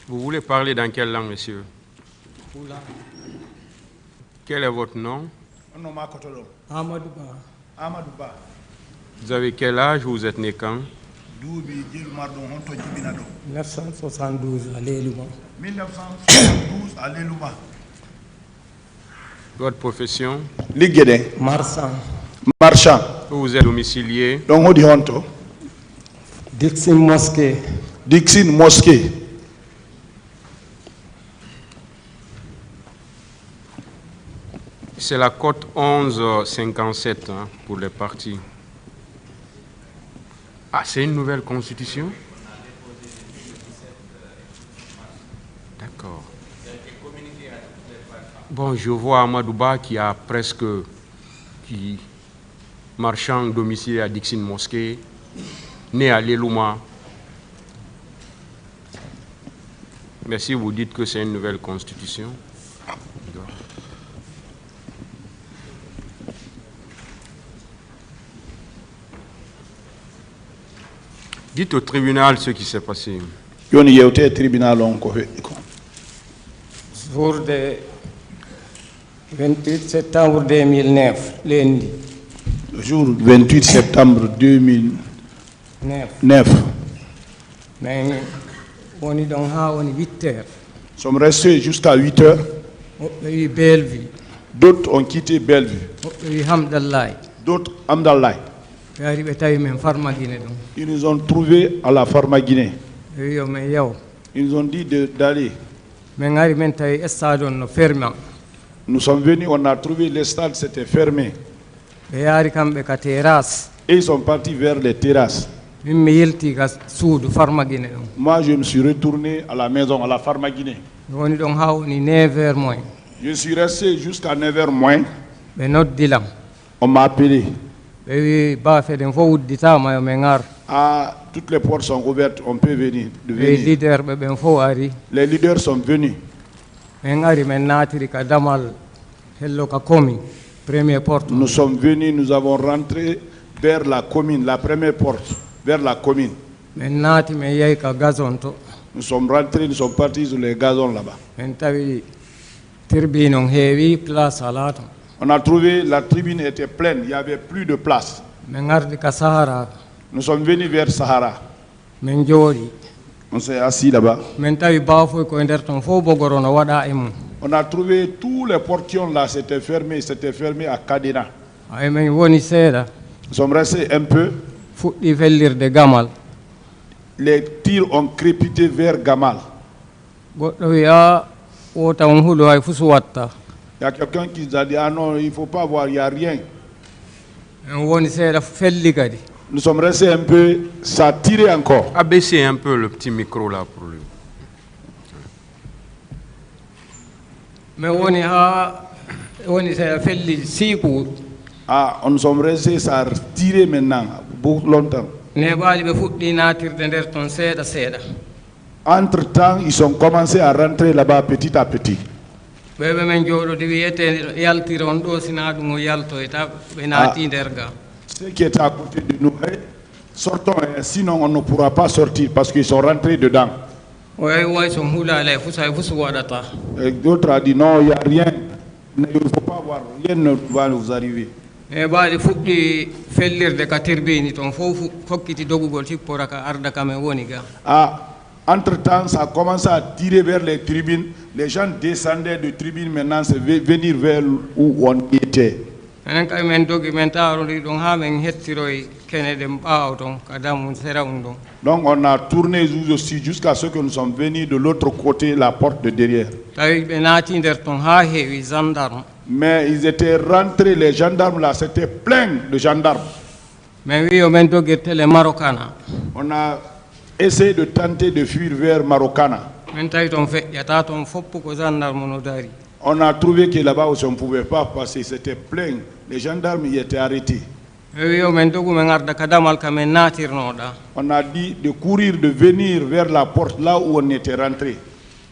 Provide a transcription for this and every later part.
Vous voulez parler dans quelle langue, monsieur? Quel est votre nom? Amadou Ba. Vous avez quel âge? Vous êtes né quand? 1972 à Lélouma. 1972 à Lélouma. Votre profession? Ligede. Marchand. Vous êtes domicilié? Donc on dit honto. Dixon Mosquée. Dixon Mosquée. C'est la cote 1157 hein, pour les partis. Ah, c'est une nouvelle constitution? D'accord. Bon, je vois Amadou Ba qui a presque... marchand domicilié à Dixon Mosquée, né à Lélouma. Mais si vous dites que c'est une nouvelle constitution... Dites au tribunal ce qui s'est passé. Jour de 28 septembre 2009, lundi. Le jour 28 septembre 2009. Mais on est dans 8 heures. Nous sommes restés jusqu'à 8 heures. Bellevue. D'autres ont quitté Bellevue. D'autres Hamdallah. Ils nous ont trouvés à la Pharmaguinée. Ils nous ont dit d'aller. Nous sommes venus, on a trouvé les stades, c'était fermé. Et ils sont partis vers les terrasses. Moi, je me suis retourné à la maison, à la Pharmaguinée. Je suis resté jusqu'à 9h moins. On m'a appelé. Ah, toutes les portes sont ouvertes, on peut venir. Les leaders sont venus. Nous sommes venus, nous avons rentré vers la commune, la première porte, vers la commune. Nous sommes rentrés, nous sommes partis sur les gazons là-bas. On a trouvé la tribune était pleine, il n'y avait plus de place. Nous sommes venus vers Sahara. On s'est assis là-bas. On a trouvé tous les portions là, c'était fermé à Kadena. Nous sommes restés un peu. Les tirs ont crépité vers Gamal. Il y a quelqu'un qui nous a dit, ah non, il ne faut pas voir, il n'y a rien. Nous sommes restés un peu, ça a tiré encore. Abaissez un peu le petit micro là pour lui. Ah, nous sommes restés, ça a tiré maintenant, beaucoup longtemps. Entre-temps, ils ont commencé à rentrer là-bas petit à petit. Ce qui est à côté de nous, sortons, sinon on ne pourra pas sortir parce qu'ils sont rentrés dedans. Et d'autres ont dit non, il n'y a rien, il ne faut pas voir, rien ne va nous arriver. Ah, entre-temps, ça a commencé à tirer vers les tribunes. Les gens descendaient de tribunes maintenant, c'est venir vers où on était. Donc on a tourné aussi jusqu'à ce que nous sommes venus de l'autre côté, la porte de derrière. Mais ils étaient rentrés, les gendarmes là, c'était plein de gendarmes. On a essayé de tenter de fuir vers Marokana. On a trouvé que là-bas aussi on ne pouvait pas passer, c'était plein. Les gendarmes y étaient arrêtés. On a dit de courir, de venir vers la porte là où on était rentré.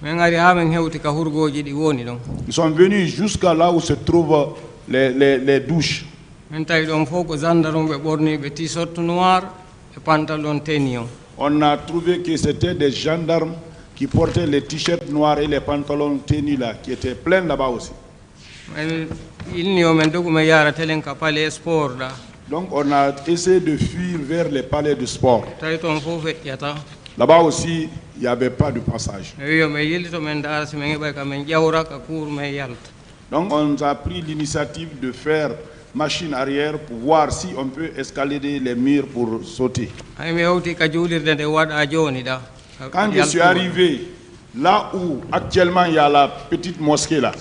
Ils sont venus jusqu'à là où se trouvent les douches. On a trouvé que c'était des gendarmes qui portaient les t-shirts noirs et les pantalons tenus là, qui étaient pleins là-bas aussi. Donc on a essayé de fuir vers les palais de sport. Là-bas aussi, il n'y avait pas de passage. Donc on a pris l'initiative de faire machine arrière pour voir si on peut escalader les murs pour sauter. Quand je suis arrivé là où actuellement il y a la petite mosquée là,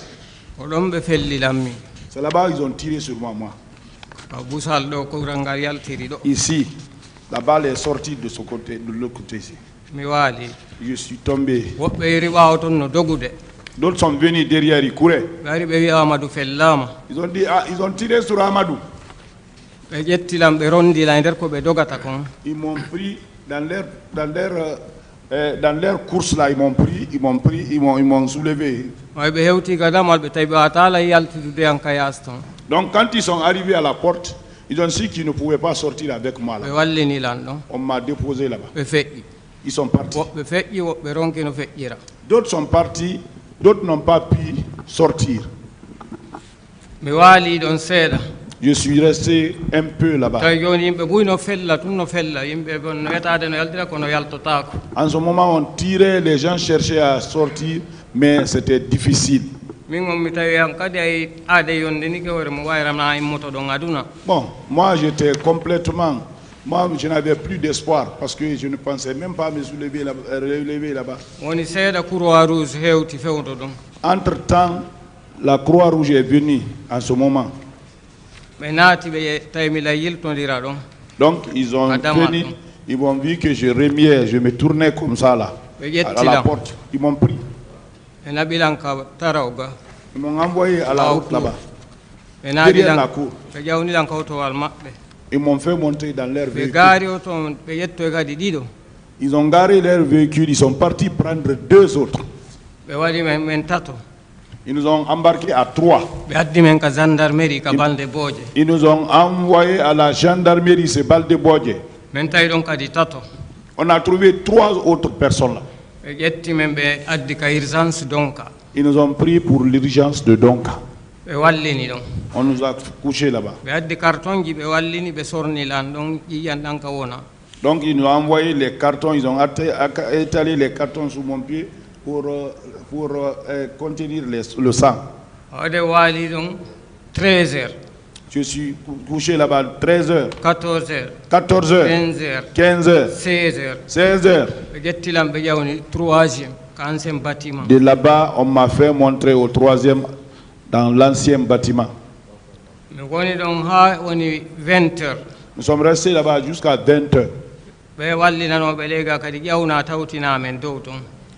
c'est là-bas ils ont tiré sur moi. Ici, la balle est sortie de ce côté, de l'autre côté ici. Je suis tombé. D'autres sont venus derrière, ils couraient. Ils ont dit, ah, ils ont tiré sur Amadou. Ils m'ont pris dans leur course là, ils m'ont soulevé. Donc quand ils sont arrivés à la porte, ils ont su qu'ils ne pouvaient pas sortir avec moi là. On m'a déposé là-bas. Ils sont partis. D'autres sont partis, d'autres n'ont pas pu sortir. Je suis resté un peu là-bas. En ce moment, on tirait, les gens cherchaient à sortir, mais c'était difficile. Bon, moi j'étais complètement... Moi, je n'avais plus d'espoir parce que je ne pensais même pas me relever là-bas. Entre-temps, la Croix-Rouge est venue en ce moment. Donc, ils ont venu, ils m'ont vu que je remuais, je me tournais comme ça là, à la porte. Ils m'ont pris. Ils m'ont envoyé à la route là-bas, derrière la cour. Ils m'ont fait monter dans leur véhicule. Ils ont garé leur véhicule, ils sont partis prendre 2 autres. Ils nous ont embarqués à 3. Ils nous ont envoyés à la gendarmerie, c'est Baldebodje. On a trouvé 3 autres personnes là. Ils nous ont pris pour l'urgence de Donka. On nous a couchés là-bas. Donc ils nous ont envoyé les cartons, ils ont étalé les cartons sous mon pied pour contenir le sang. 13 heures. Je suis couché là-bas 13 heures. 14 heures. 14 heures. 15 heures. 15 heures. 16 heures. 16 heures. De là-bas, on m'a fait montrer au 3e dans l'ancien bâtiment. Nous sommes restés là-bas jusqu'à 20 heures.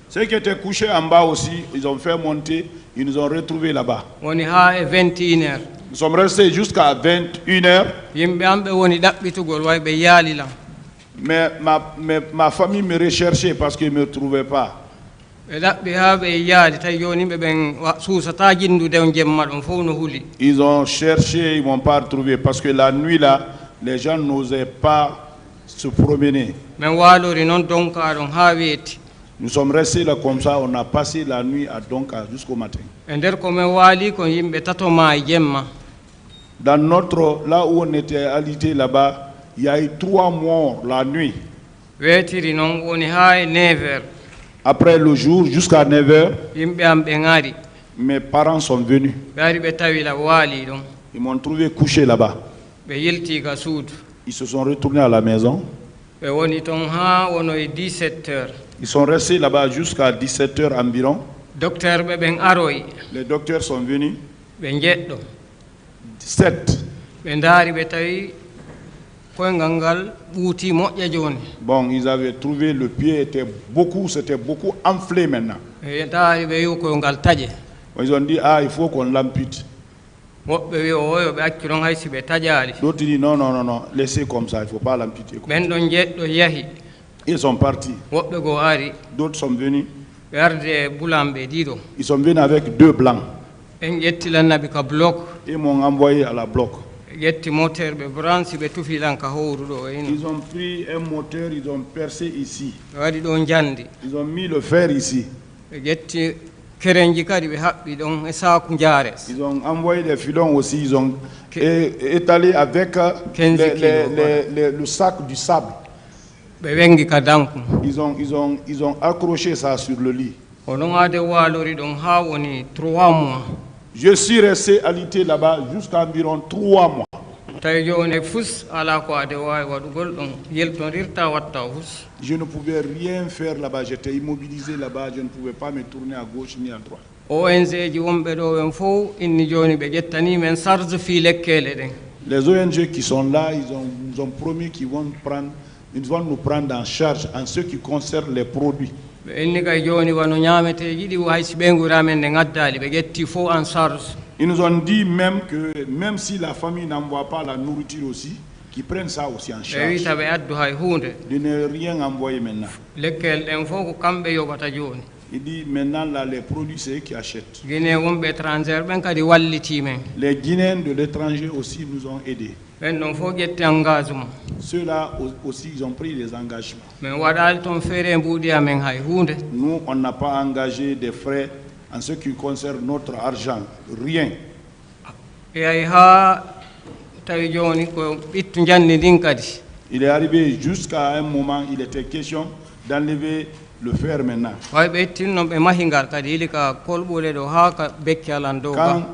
Ceux qui étaient couchés en bas aussi, ils ont fait monter, ils nous ont retrouvés là-bas. Nous sommes restés jusqu'à 21 heures. Mais ma famille me recherchait parce qu'ils ne me trouvaient pas. Ils ont cherché, ils ne m'ont pas retrouvé parce que la nuit là, les gens n'osaient pas se promener. Nous sommes restés là comme ça, on a passé la nuit à Donka jusqu'au matin. Dans notre, là où on était alité là-bas, il y a eu 3 morts la nuit. Après le jour, jusqu'à 9 heures, mes parents sont venus. Ils m'ont trouvé couché là-bas. Ils se sont retournés à la maison. Ils sont restés là-bas jusqu'à 17 heures environ. Les docteurs sont venus. 7. Bon, ils avaient trouvé le pied, c'était beaucoup enflé maintenant. Ils ont dit, ah, il faut qu'on l'ampute. D'autres disent, non, laissez comme ça, il ne faut pas l'amputer. Ils sont partis. D'autres sont venus. Ils sont venus avec 2 blancs. Ils m'ont envoyé à la bloc. yetti moteur be branche be tufilan ka howru do Ils ont pris un moteur, ils ont percé ici. wadi do jandi Ils ont mis le fer ici. yetti kerenji kadi be habbi don e saku jares Ils ont envoyé des filons aussi, ils ont étalé avec le sac du sable. be wengi ka danku Ils ont accroché ça sur le lit. onon ade walori don ha woni 3 mois. Je suis resté alité là-bas jusqu'à environ 3 mois. tay joni fus ala ko ade way wadugol don yeltonirta watta fus Je ne pouvais rien faire là-bas, j'étais immobilisé là-bas, je ne pouvais pas me tourner à gauche ni à droite. ONG ji wonbe do en fo inni joni be jettani men charge fi lekkele den. Les ONG qui sont là, ils nous ont promis qu'ils vont nous prendre en charge en ce qui concerne les produits. be inni kay joni wano nyaameteji di haysi be ngura men de ngaddali be jetti fo en charge. Ils nous ont dit même que même si la famille n'envoie pas la nourriture aussi, qu'ils prennent ça aussi en charge. Be tabe addu hay hunde De ne rien envoyer maintenant. lekkel den fo ko kambe yobata joni. Il dit maintenant là les produits c'est eux qui achètent. Guinée wonbe étranger ben kadi walliti men. Les Guinéens de l'étranger aussi nous ont aidés. Ben non fo jetti engagement. Ceux-là aussi ils ont pris des engagements. Men wadal ton fere mbudi amen hay hunde. Nous on n'a pas engagé des frais en ce qui concerne notre argent, rien. E ay ha tawi joni ko bittu janni din kadi. Il est arrivé jusqu'à un moment, il était question d'enlever le fer maintenant.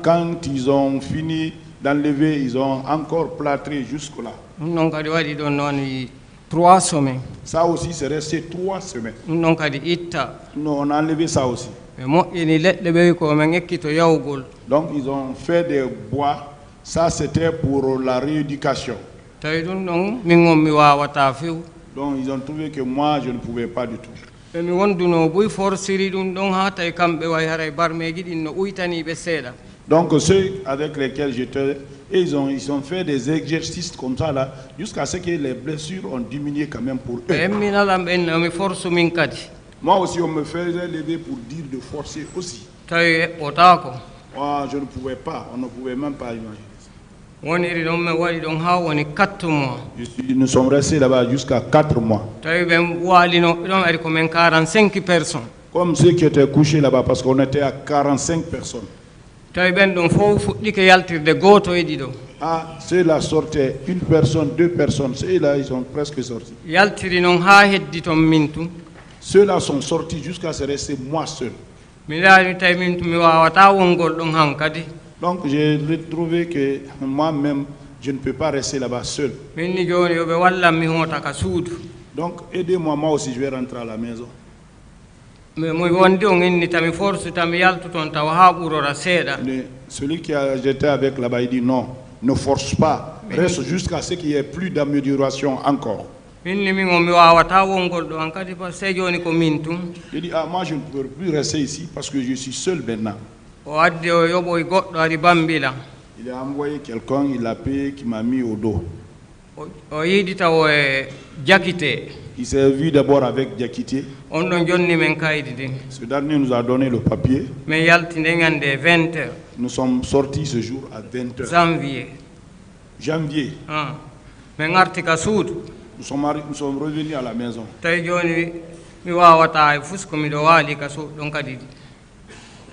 Quand ils ont fini d'enlever, ils ont encore plâtré jusque-là. 3 semaines. Ça aussi, c'est resté 3 semaines. Non, on a enlevé ça aussi. Donc, ils ont fait des bois. Ça, c'était pour la rééducation. Donc, ils ont trouvé que moi, je ne pouvais pas du tout. Donc, ceux avec lesquels j'étais, ils ont fait des exercices comme ça là, jusqu'à ce que les blessures ont diminué quand même pour eux. Moi aussi, on me faisait lever pour dire de forcer aussi. Moi, je ne pouvais pas, on ne pouvait même pas imaginer. Nous sommes restés là-bas jusqu'à 4 mois. Comme ceux qui étaient couchés là-bas, parce qu'on était à 45 personnes. Ah, ceux-là sortaient, 1 personne, 2 personnes, ceux-là ils sont presque sortis. Ceux-là sont sortis jusqu'à se rester moi seul. Donc j'ai retrouvé que moi-même, je ne peux pas rester là-bas seul. Donc aidez-moi, moi aussi je vais rentrer à la maison. Celui qui j'étais avec là-bas, il dit non, ne force pas, reste jusqu'à ce qu'il n'y ait plus d'amélioration encore. Il dit, ah, moi je ne peux plus rester ici parce que je suis seul maintenant. Il a envoyé quelqu'un, il l'a payé, qui m'a mis au dos. Il s'est vu d'abord avec Diakité. Ce dernier nous a donné le papier. Nous sommes sortis ce jour à 20h. Janvier. Nous sommes revenus à la maison.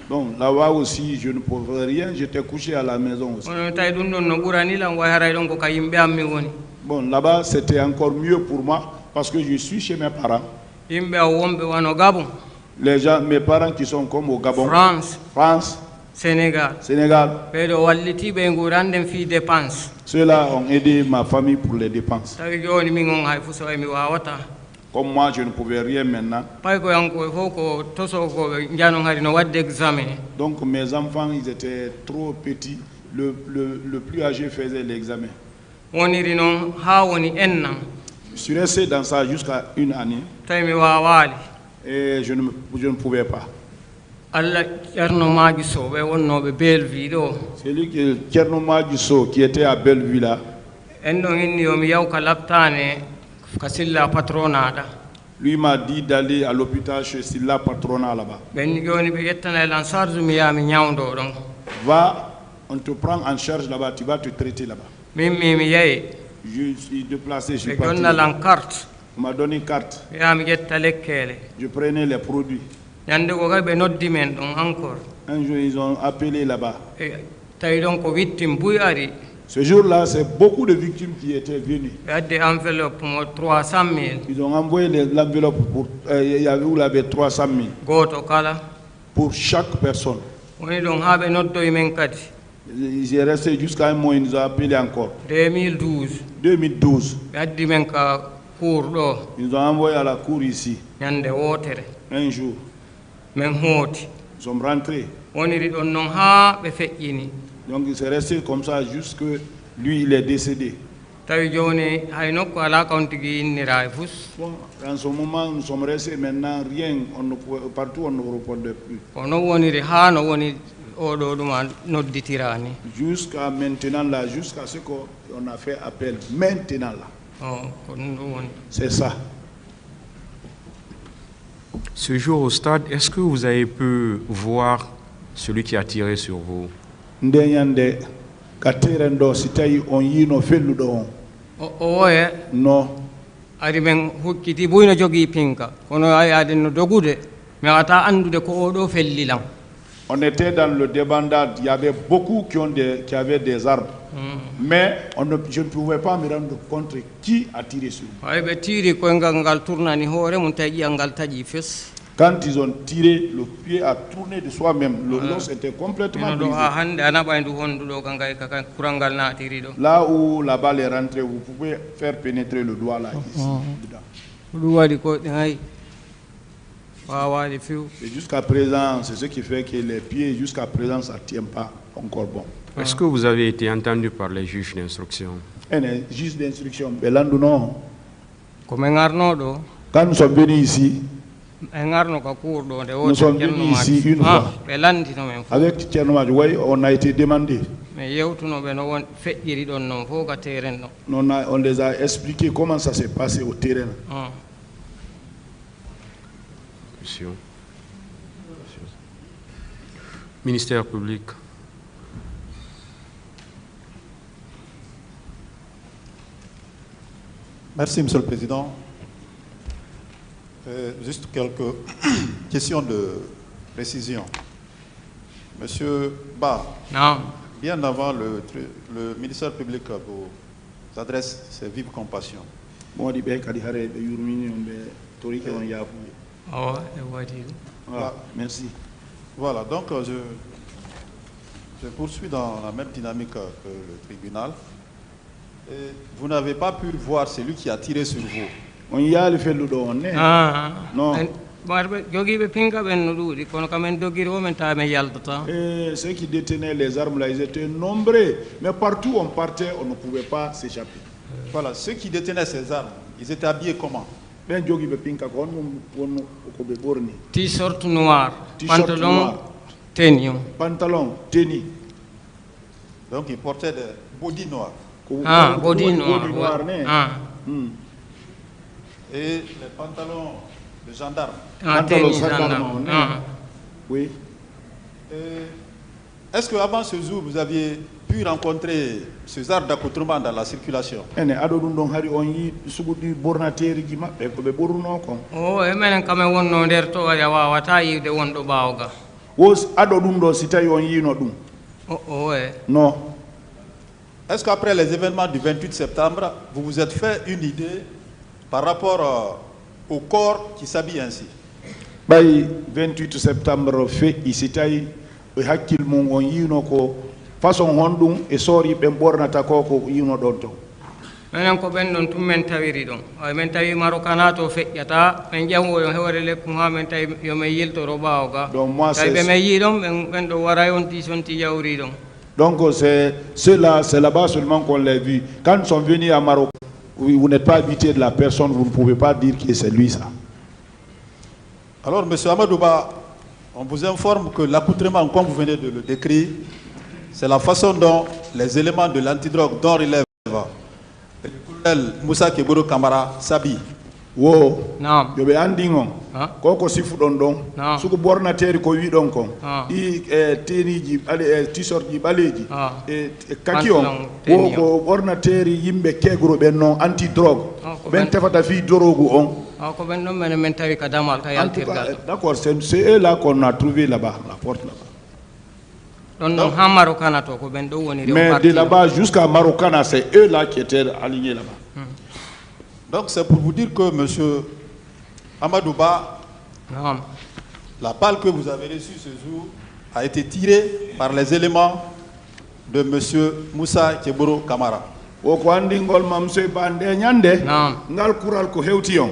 Donc là-bas aussi, je ne pouvais rien, j'étais couché à la maison aussi. Bon, là-bas, c'était encore mieux pour moi parce que je suis chez mes parents. Les gens, mes parents qui sont comme au Gabon, France, Sénégal. Ceux-là ont aidé ma famille pour les dépenses. Comme moi, je ne pouvais rien maintenant. Donc mes enfants, ils étaient trop petits. Le plus âgé faisait l'examen. Je suis resté dans ça jusqu'à 1 année. Et je ne pouvais pas. C'est lui qui Tcherno Magiso qui était à Bellevue là. Lui m'a dit d'aller à l'hôpital chez Silla Patrona là-bas. Va, on te prend en charge là-bas, tu vas te traiter là-bas. Je suis déplacé, je suis parti. On m'a donné une carte. Je prenais les produits. Un jour, ils ont appelé là-bas. Ce jour-là, c'est beaucoup de victimes qui étaient venues. Ils ont envoyé l'enveloppe pour, il y avait où il y avait 300 000 pour chaque personne. Ils sont restés jusqu'à un mois, ils nous ont appelé encore. 2012. Ils ont envoyé à la cour ici. Un jour. Ils sont rentrés. Donc il s'est resté comme ça jusqu'à lui, il est décédé. Bon, en ce moment, nous sommes restés maintenant, rien, partout on ne répondait plus. Jusqu'à maintenant là, jusqu'à ce qu'on a fait appel. Maintenant là. C'est ça. Ce jour au stade, est-ce que vous avez pu voir celui qui a tiré sur vous? Non. On était dans le débandade, il y avait beaucoup qui avaient des armes. Mais je ne pouvais pas me rendre compte qui a tiré sur moi. Quand ils ont tiré, le pied a tourné de soi-même. Le l'os était complètement brisé. Là où la balle est rentrée, vous pouvez faire pénétrer le doigt là, ici, dedans. Et jusqu'à présent, c'est ce qui fait que les pieds, jusqu'à présent, ça ne tient pas encore bon. Est-ce que vous avez été entendu par les juges d'instruction? Les juges d'instruction, non. Quand nous sommes venus ici, nous sommes venus ici une fois. Avec Tchernomad, on a été demandé. On les a expliqué comment ça s'est passé au terrain. Ministère public. Merci, Monsieur le Président. Juste quelques questions de précision. Monsieur Ba, bien avant le ministère public vous adresse ses vives compassions. Merci. Voilà, donc je poursuis dans la même dynamique que le tribunal. Et vous n'avez pas pu voir celui qui a tiré sur vous. On y a le fait le don. Non. Ceux qui détenaient les armes là, ils étaient nombreux. Mais partout où on partait, on ne pouvait pas s'échapper. Voilà, ceux qui détenaient ces armes, ils étaient habillés comment? T-shirt noir, pantalon tennis. Donc ils portaient des body noirs. Body noir. Et les pantalons de gendarme. Gendarme. Oui. Est-ce qu'avant ce jour, vous aviez pu rencontrer ces arts d'accoutrement dans la circulation? Non. Est-ce qu'après les événements du 28 septembre, vous vous êtes fait une idée par rapport au corps qui s'habille ainsi? 28 septembre fait ici hakil mon on yino ko façon hondum e sori be bornata ko yino don to menen ko ben don tum men tawiri don ay men tawi marokanato feƴƴata men jango yo hewre lekku ha men tawi yo men yiltoro bawga tay be men yi don ben do wara on ti sonti yawri don. Donc c'est là-bas seulement qu'on l'a vu. Quand ils sont venus à Maroc, vous n'êtes pas habitué de la personne, vous ne pouvez pas dire que c'est lui ça. Alors, M. Amadouba, on vous informe que l'accoutrement, comme vous venez de le décrire, c'est la façon dont les éléments de l'antidrogue dont relève le colonel Moussa Keboro Kamara s'habillent. wo naam yobe andingo koko sifu don don suko borna teri ko wi don kon i teniji ale t-shirt ji baleji kaki on wo ko borna teri yimbe kegro ben non anti drogue ben tefata fi dorogu on ko ben non men tawi ka damal ka yaltirgal d'accord c'est eux là qu'on a trouvé là-bas la porte là-bas don ha Marokana to ko ben do woni mais de là-bas jusqu'à Marokana c'est eux là qui étaient alignés là-bas. Donc c'est pour vous dire que monsieur Amadouba, la balle que vous avez reçue ce jour a été tirée par les éléments de monsieur Moussa Keboro Kamara. O ko andi ngol mam se bande nyande ngal kural ko hewtiyon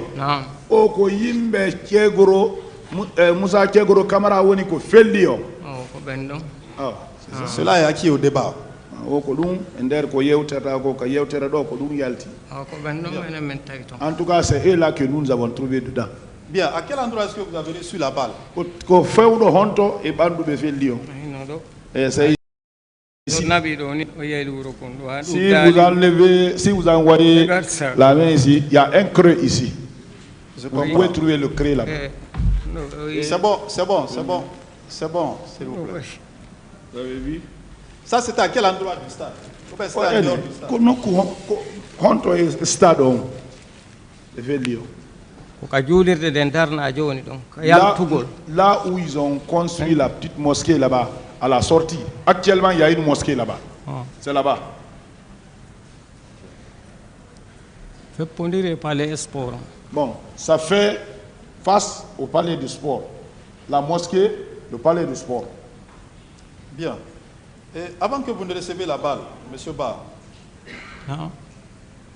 o ko yimbe Kegoro Moussa Kegoro Kamara woni ko felliyo ko bendo cela est acquis au débat. O ko dum ender ko yewtata ko ka yewtera do ko dum yalti ko bendo men tawi ton en tout cas c'est eux là que nous avons trouvé dedans. Bien, à quel endroit est-ce que vous avez reçu la balle? Ko fewdo honto e bandu be felliyo c'est si vous enlevez, si vous envoyez la main ici, il y a un creux ici. Vous pouvez trouver le creux là-bas. C'est bon, c'est bon, c'est bon, c'est bon, s'il vous plaît. Vous avez vu? Ça, c'était à quel endroit du stade? Là où ils ont construit la petite mosquée là-bas, à la sortie. Actuellement, il y a une mosquée là-bas. C'est là-bas. Bon, ça fait face au palais du sport. La mosquée, le palais du sport. Bien. Et avant que vous ne receviez la balle, monsieur Ba,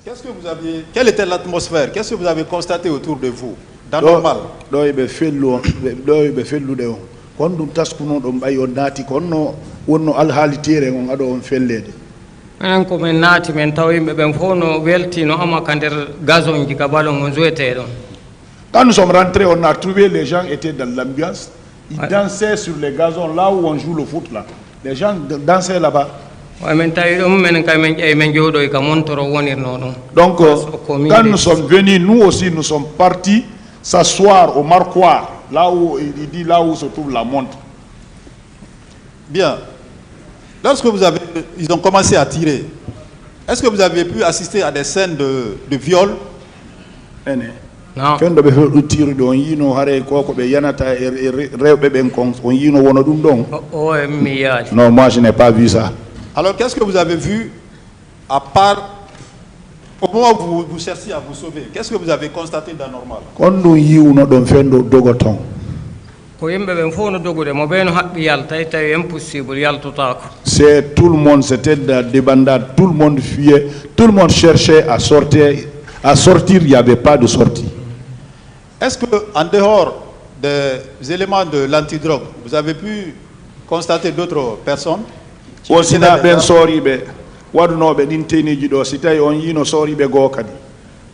qu'est-ce que vous aviez, quelle était l'atmosphère? Qu'est-ce que vous avez constaté autour de vous? Dans normal. Kon dum taskuno dum bayo naati konno wonno alhaali tere on ado on fellede enen ko men naati men taw yimbe ben fono weltino amaka der gazon ji ka ballon on jouete don. Quand nous sommes rentrés, on a trouvé les gens étaient dans l'ambiance, ils dansaient sur les gazons là où on joue le foot là. Les gens dansaient là-bas. Donc quand nous sommes venus, nous aussi nous sommes partis s'asseoir au marquoir. Là où il dit là où se trouve la montre. Bien. Lorsque ils ont commencé à tirer, est-ce que vous avez pu assister à des scènes de viol? Non. Non, moi je n'ai pas vu ça. Alors qu'est-ce que vous avez vu à part au moment où vous cherchiez à vous sauver? Qu'est-ce que vous avez constaté d'anormal? C'est tout le monde, c'était la débandade, tout le monde fuyait, tout le monde cherchait à sortir, il n'y avait pas de sortie. Est-ce que en dehors des éléments de l'antidrogue, vous avez pu constater d'autres personnes? Wadunoɓe ɗin teneji ɗo si tawi on yino soriɓe goo kadi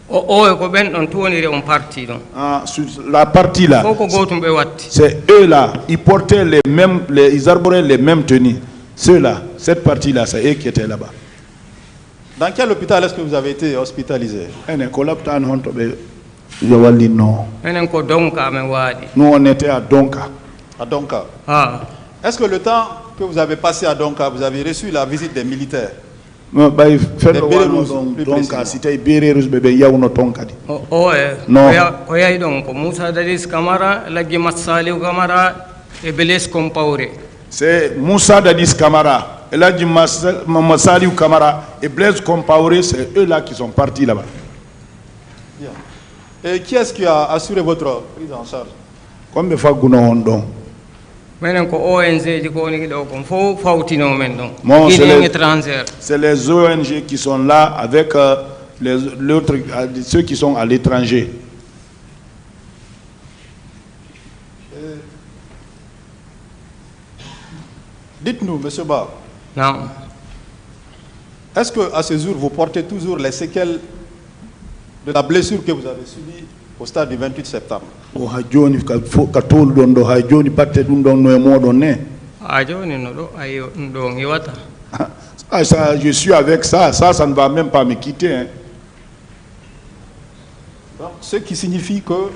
ko ɓen ɗon tuwoniri on parti ɗon sur la partie là fof ko gotum ɓe watti c'est eux là ils portaient les mêmes ils arboraient les mêmes tenues ceux là cette partie là c'est eux qui étaient là-bas. Dans quel hôpital est-ce que vous avez été hospitalisé? Enen ko laptani honto ɓe yo wallinno enen ko Donka men waɗi. Nous on était à Donka. À Donka. Est-ce que le temps que vous avez passé à Donka, vous avez reçu la visite des militaires? Non, Donka si tawi Bererus ɓe yawno ton kadi non ko yahi ɗon ko Moussa Dadis Camara laggi Matsaliou Camara e Blaise Compaoré. C'est Moussa Dadis Camara, Eladji Matsaliou Camara et Blaise Compaoré, c'est eux là qui sont partis là-bas. Bien. Et qui est-ce qui a assuré votre prise en charge? Comme fagguno on ɗon c'est les ONG qui sont là avec ceux qui sont à l'étranger. Dites-nous, monsieur Ba. Non. Est-ce qu'à ce jour, vous portez toujours les séquelles de la blessure que vous avez subie au stade du 28 septembre? Je suis avec ça, ça ne va même pas me quitter. Hein. Donc, ce qui signifie que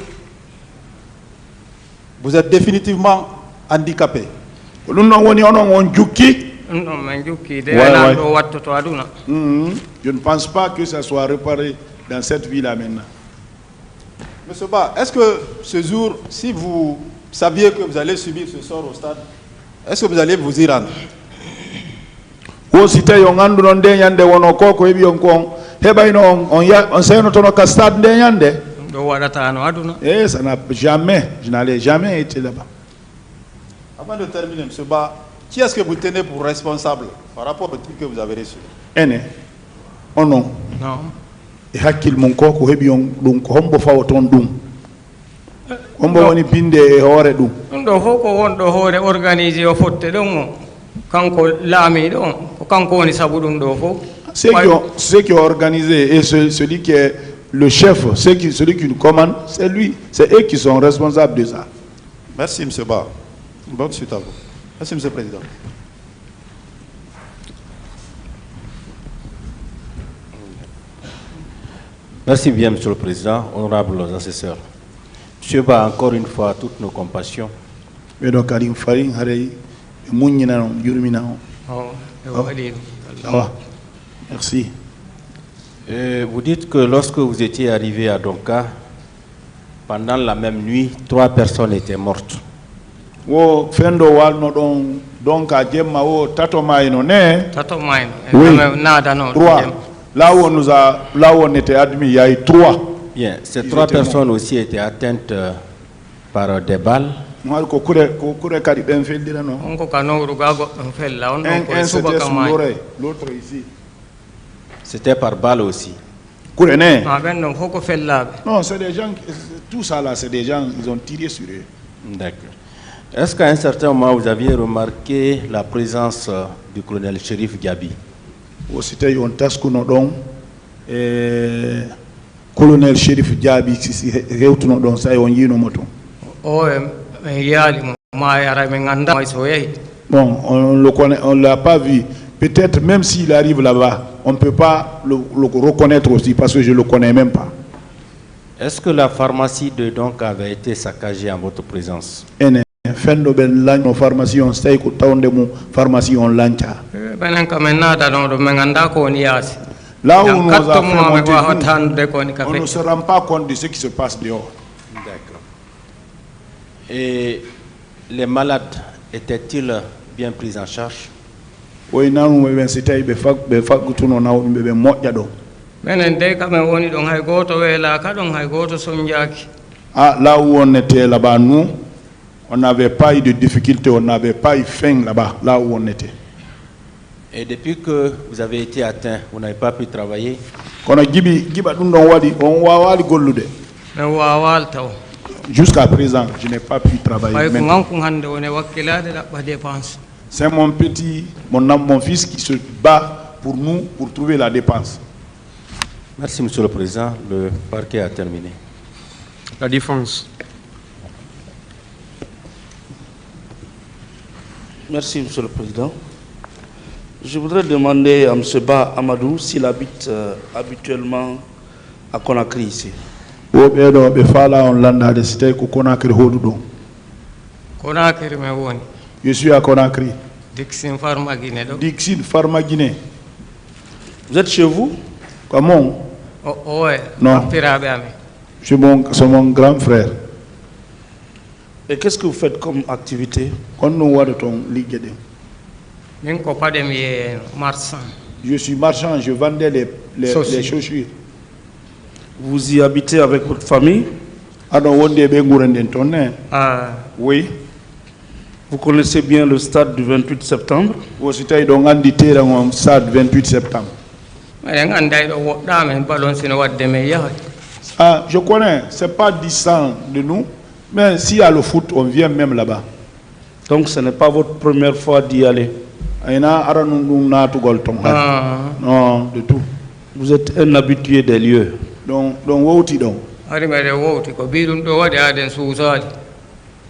vous êtes définitivement handicapé. Je ne pense pas que ça soit réparé dans cette ville-là maintenant. Monsieur Ba, est-ce que ce jour, si vous saviez que vous allez subir ce sort au stade, est-ce que vous allez vous y rendre? Ça n'a jamais, je n'allais jamais été là-bas. Avant de terminer, M. Ba, qui est-ce que vous tenez pour responsable par rapport au truc que vous avez reçu? Oh non. Non. Et hakil mon koko hebion dum ko hombo fawoton dum. Hombo woni pinde e hoore dum. Ndo hoko wondo hoore organiser o fotte dum kanko laami don ko kanko woni sabu dum do fo. Ceux qui ont organisé et celui qui est le chef, celui qui nous commande, c'est lui. C'est eux qui sont responsables de ça. Merci M. Ba. Bonne suite à vous. Merci M. le Président. Merci bien, Monsieur le Président, honorables assesseurs. Monsieur Ba, encore une fois, toutes nos compassions. Merci. Vous dites que lorsque vous étiez arrivé à Donka, pendant la même nuit, 3 personnes étaient mortes. Oui. Là où on était admis, il y a eu 3. Bien, ces 3 personnes aussi étaient atteintes par des balles. Un c'était sur l'oreille, l'autre ici. C'était par balle aussi. Non, c'est des gens, tout ça là, c'est des gens, ils ont tiré sur eux. D'accord. Est-ce qu'à un certain moment, vous aviez remarqué la présence du colonel Shérif Gabi? C'était un task colonel Shérif Gabi, si réuton ça on y moto. Bon, on le connaît, on l'a pas vu. Peut-être même s'il arrive là-bas, on ne peut pas le reconnaître aussi parce que je ne le connais même pas. Est-ce que la pharmacie de Donk avait été saccagée en votre présence? Pharmacie on stay ko tawde mo pharmacie on lancha. Là où nous avons fait on ne se rend pas compte de ce qui se passe dehors. D'accord. Et les malades étaient-ils bien pris en charge? Oui, non, c'était là où on était là-bas, nous, on n'avait pas eu de difficulté, on n'avait pas eu faim là-bas, là où on était. Et depuis que vous avez été atteint, vous n'avez pas pu travailler? Jusqu'à présent, je n'ai pas pu travailler. C'est mon petit, mon fils qui se bat pour nous, pour trouver la dépense. Merci, Monsieur le Président. Le parquet a terminé. La défense. Merci, Monsieur le Président. Je voudrais demander à M. Ba Amadou s'il habite habituellement à Conakry ici. Je suis à Conakry. Dixin Pharma Guinée. Dixin Pharma Guinée. Vous êtes chez vous? Comment? Oh, ouais. Non. C'est mon grand frère. Et qu'est-ce que vous faites comme activité? Je suis marchand, je vendais les chaussures. Vous y habitez avec votre famille? Oui. Vous connaissez bien le stade du 28 septembre? Stade 28 septembre. Ah, je connais, c'est pas distant de nous, mais s'il y a le foot, on vient même là-bas. Donc ce n'est pas votre première fois d'y aller? Non, de tout. Vous êtes un habitué des lieux? Donc.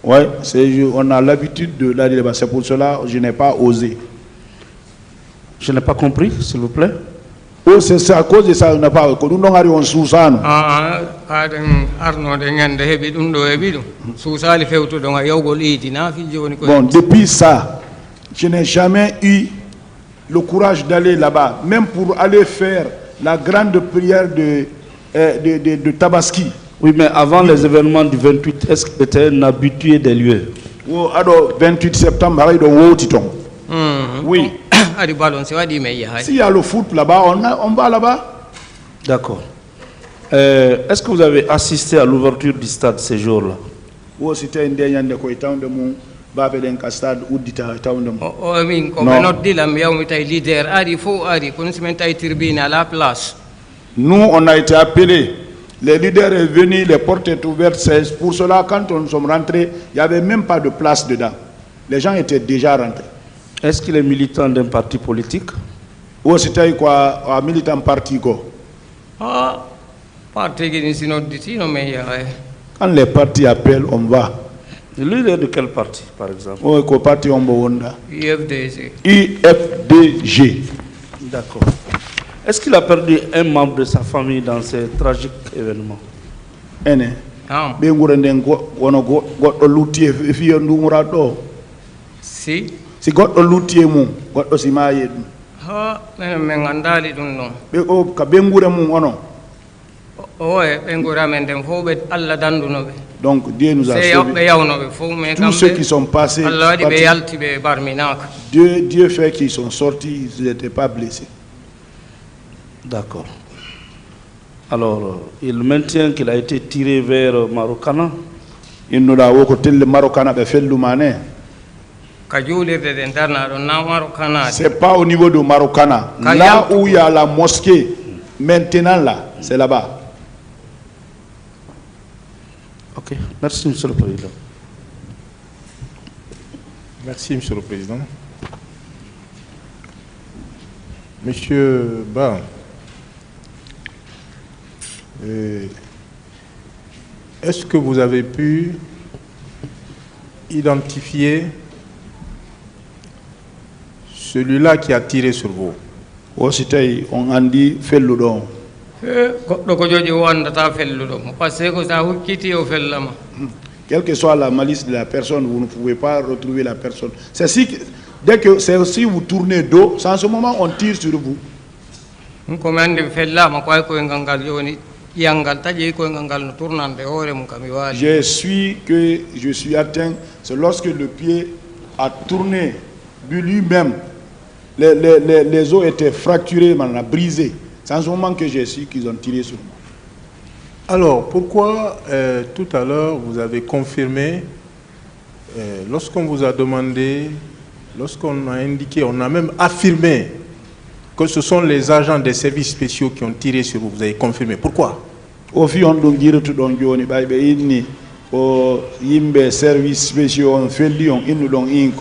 Oui, on a l'habitude de l'aller là-bas. C'est pour cela que je n'ai pas osé. Je n'ai pas compris, s'il vous plaît. Oh, c'est à cause de ça, on n'a pas reconnu. Nous avons sous ça. Bon, depuis ça, je n'ai jamais eu le courage d'aller là-bas, même pour aller faire la grande prière de Tabaski. Oui, mais avant les événements du 28, est-ce que c'était un habitué des lieux? Oh, alors, 28 septembre, oui. S'il y a le foot là-bas, on va là-bas. D'accord. Est-ce que vous avez assisté à l'ouverture du stade ces jours-là? Oh, c'était un dernier de quoi de mon babé d'un stade ou d'ita de mon. Oh, oui, comme notre dit la meilleure leader, il faut qu'on se mette à tribune à la place. Nous, on a été appelés. Les leaders sont venus, les portes étaient ouvertes. Pour cela, quand nous sommes rentrés, il n'y avait même pas de place dedans. Les gens étaient déjà rentrés. Est-ce qu'il est militant d'un parti politique? Ou c'était quoi, un militant parti quoi? Ah, parti qui n'est pas dit, non mais quand les partis appellent, on va. Le leader de quel parti, par exemple? Oh, quoi parti on va? IFDG. IFDG. D'accord. Est-ce qu'il a perdu un membre de sa famille dans ces tragiques événements? Si. Si God olutie mu, God osimaye dum. Ha, men ngandali dum non. Be o ka bengure mu ono. Ouais, bengura men dem fo be Allah danduno be. Donc Dieu nous a sauvés. Tous ceux qui sont passés, Dieu fait qu'ils sont sortis, ils n'étaient pas blessés. D'accord. Alors, il maintient qu'il a été tiré vers Marokana. Il nous a dit le Marokana a fait le mané. C'est pas au niveau de Marokana. Là où il y a la mosquée, maintenant là, c'est là-bas. Ok, merci Monsieur le Président. Merci Monsieur le Président. Monsieur Ba, est-ce que vous avez pu identifier celui-là qui a tiré sur vous? On a dit fait le don. Quelle que soit la malice de la personne, vous ne pouvez pas retrouver la personne. C'est si, dès que c'est aussi vous tournez dos, c'est en ce moment on tire sur vous. Je suis atteint, c'est lorsque le pied a tourné de lui-même, les os étaient fracturés, brisés. C'est en ce moment que j'ai su qu'ils ont tiré sur moi. Alors, pourquoi tout à l'heure vous avez confirmé, lorsqu'on vous a demandé, lorsqu'on a indiqué, on a même affirmé que ce sont les agents des services spéciaux qui ont tiré sur vous, vous avez confirmé. Pourquoi? Au fil de services spéciaux ont fait Lyon, ils nous l'ont dit.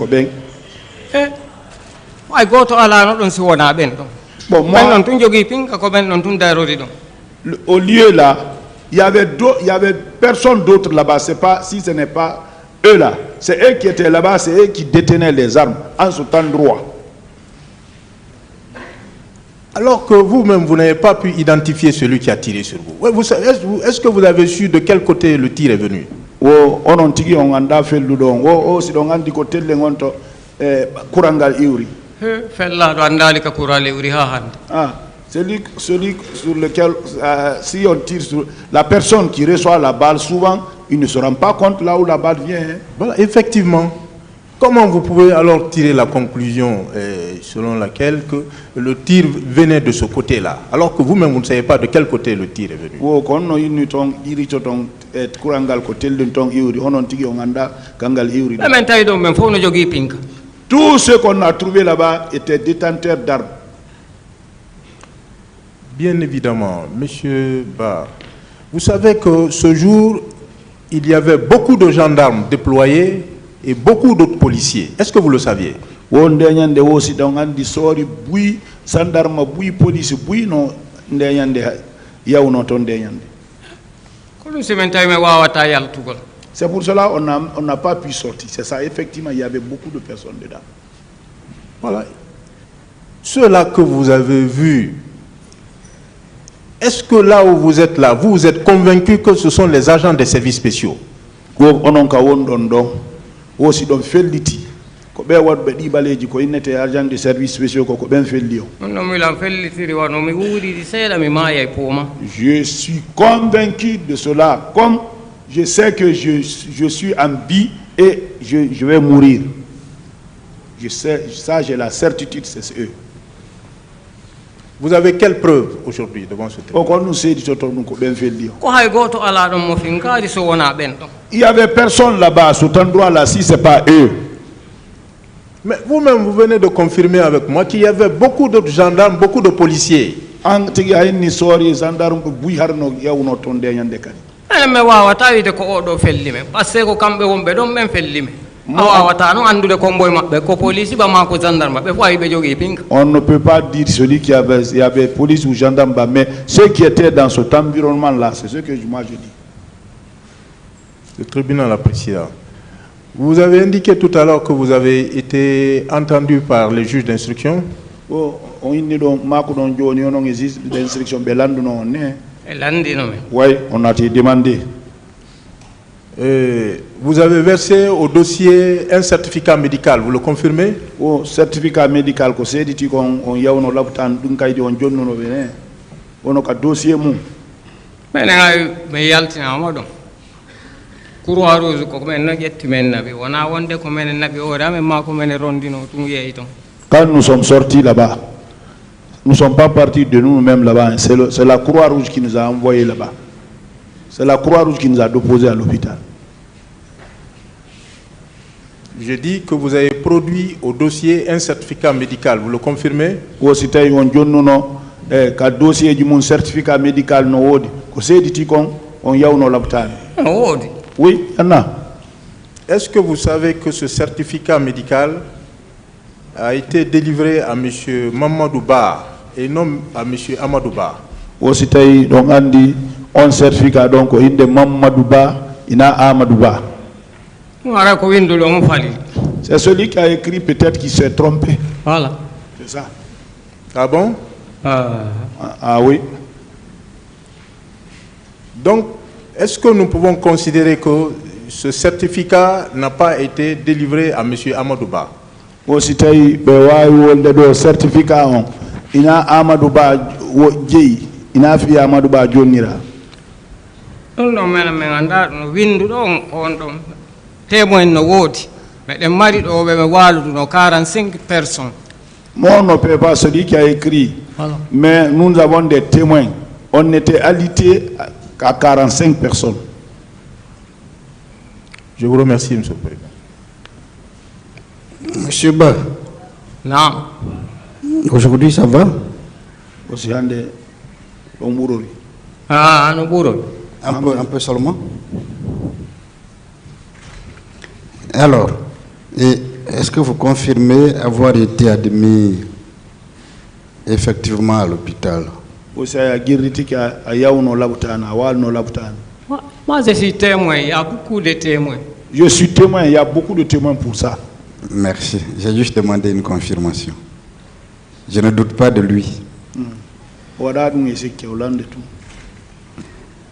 Bon, moi, au lieu là, il y avait personne d'autre là-bas. C'est pas, si ce n'est pas eux là, c'est eux qui étaient là-bas, c'est eux qui détenaient les armes en ce temps droit. Alors que vous-même, vous n'avez pas pu identifier celui qui a tiré sur vous. Est-ce que vous avez su de quel côté le tir est venu? Celui sur lequel, si on tire sur la personne qui reçoit la balle, souvent, il ne se rend pas compte là où la balle vient. Voilà, effectivement. Comment vous pouvez alors tirer la conclusion selon laquelle que le tir venait de ce côté-là, alors que vous-même, vous ne savez pas de quel côté le tir est venu? Tous ceux qu'on a trouvés là-bas étaient détenteurs d'armes. Bien évidemment, Monsieur Ba, vous savez que ce jour, il y avait beaucoup de gendarmes déployés et beaucoup d'autres policiers. Est-ce que vous le saviez? C'est pour cela qu'on n'a pas pu sortir. C'est ça, effectivement, il y avait beaucoup de personnes dedans. Voilà. Ceux-là que vous avez vus est-ce que là où vous êtes là, vous êtes convaincu que ce sont les agents des services spéciaux? Aussi don felliti ko be wadbe di baleji ko innete agent de service spéciaux ko ben felli o non mi la felliti wano mi wuri di sela mi maya poma. Je suis convaincu de cela, comme je sais que je suis en vie et je vais mourir. Je sais ça, j'ai la certitude, c'est eux. Vous avez quelle preuve aujourd'hui devant ce tribunal? Il n'y avait personne là-bas, sous cet endroit-là, si ce n'est pas eux. Mais vous-même, vous venez de confirmer avec moi qu'il y avait beaucoup de gendarmes, beaucoup de policiers. On ne peut pas dire celui qui avait police ou gendarme, mais ceux qui étaient dans cet environnement-là, c'est ce que moi je dis. Le tribunal apprécie. Vous avez indiqué tout à l'heure que vous avez été entendu par les juges d'instruction. Oui, on a été demandé. Vous avez versé au dossier un certificat médical, vous le confirmez? Oh, certificat médical, ko c'est dit qu'on y a un laputan d'un cahier on jonne no bene, on a dossier mou. Mais mais yalti na modo. Kuro arozu ko men na yetti men nabi, wana wonde ko men nabi o rame ma ko men rondino tum yeito. Quand nous sommes sortis là-bas, nous ne sommes pas partis de nous-mêmes là-bas, c'est la Croix-Rouge qui nous a envoyés là-bas. C'est la Croix-Rouge qui nous a déposés à l'hôpital. Je dis que vous avez produit au dossier un certificat médical, vous le confirmez? Oui, c'était un dossier du certificat médical no wodi. Ko sediti kon on yawno l'hôpital. Oui, Anna. Est-ce que vous savez que ce certificat médical a été délivré à M. Mamadou Ba et non à M. Amadou Ba? Oui, c'était donc Andy. On certificat donc il de Mamadou Ba, ina Amadou Ba. C'est celui qui a écrit, peut-être qui s'est trompé. Voilà. C'est ça. Ah bon? Ah oui. Donc, est-ce que nous pouvons considérer que ce certificat n'a pas été délivré à M. Amadou Ba? Aussi, le certificat, ina Amadou Ba, ina fi Amadou Ba Jonira. Non, mais no windu don on don témoin no wodi mais den mari do be waludu no 45 personnes. Moi on ne peut pas celui qui a écrit. Voilà. Mais nous avons des témoins. On était alité à 45 personnes. Je vous remercie, M. le Président. Monsieur Ba. Non. Aujourd'hui ça va? Aussi ande on bourori. Ah, no bourori. Un peu seulement. Alors, est-ce que vous confirmez avoir été admis effectivement à l'hôpital? Moi, je suis témoin, il y a beaucoup de témoins. Je suis témoin, il y a beaucoup de témoins pour ça. Merci. J'ai juste demandé une confirmation. Je ne doute pas de lui.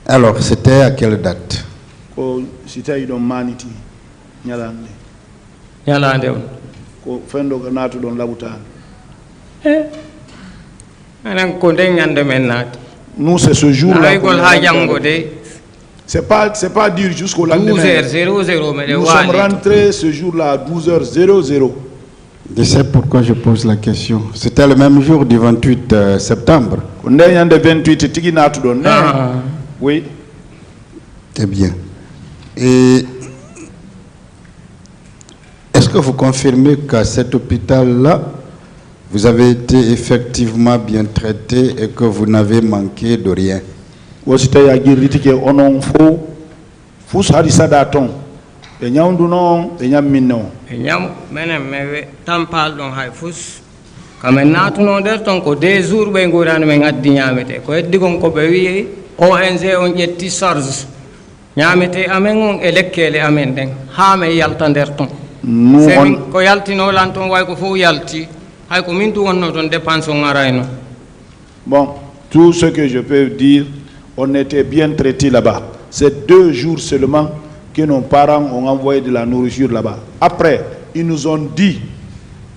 Alors, c'était à quelle date? C'était dans Maniti, Nyalande. Nyalande. Fendo Ganato dans Labutan. Nous, c'est ce jour-là. C'est pas dire jusqu'au lendemain. 12h00. Nous sommes rentrés ce jour-là à 12h00. Je sais pourquoi je pose la question. C'était le même jour du 28 septembre. Oui. C'est bien. Et est-ce que vous confirmez qu'à cet hôpital-là, vous avez été effectivement bien traité et que vous n'avez manqué de rien? ONG on yetti charge ñamete amen on elekkele amen den ha me yalta der ton sen ko yaltino lanton way ko fo yalti hay ko min tu wonno ton dépense on arayno bon Tout ce que je peux dire, on était bien traités là-bas. C'est 2 jours seulement que nos parents ont envoyé de la nourriture là-bas. Après, ils nous ont dit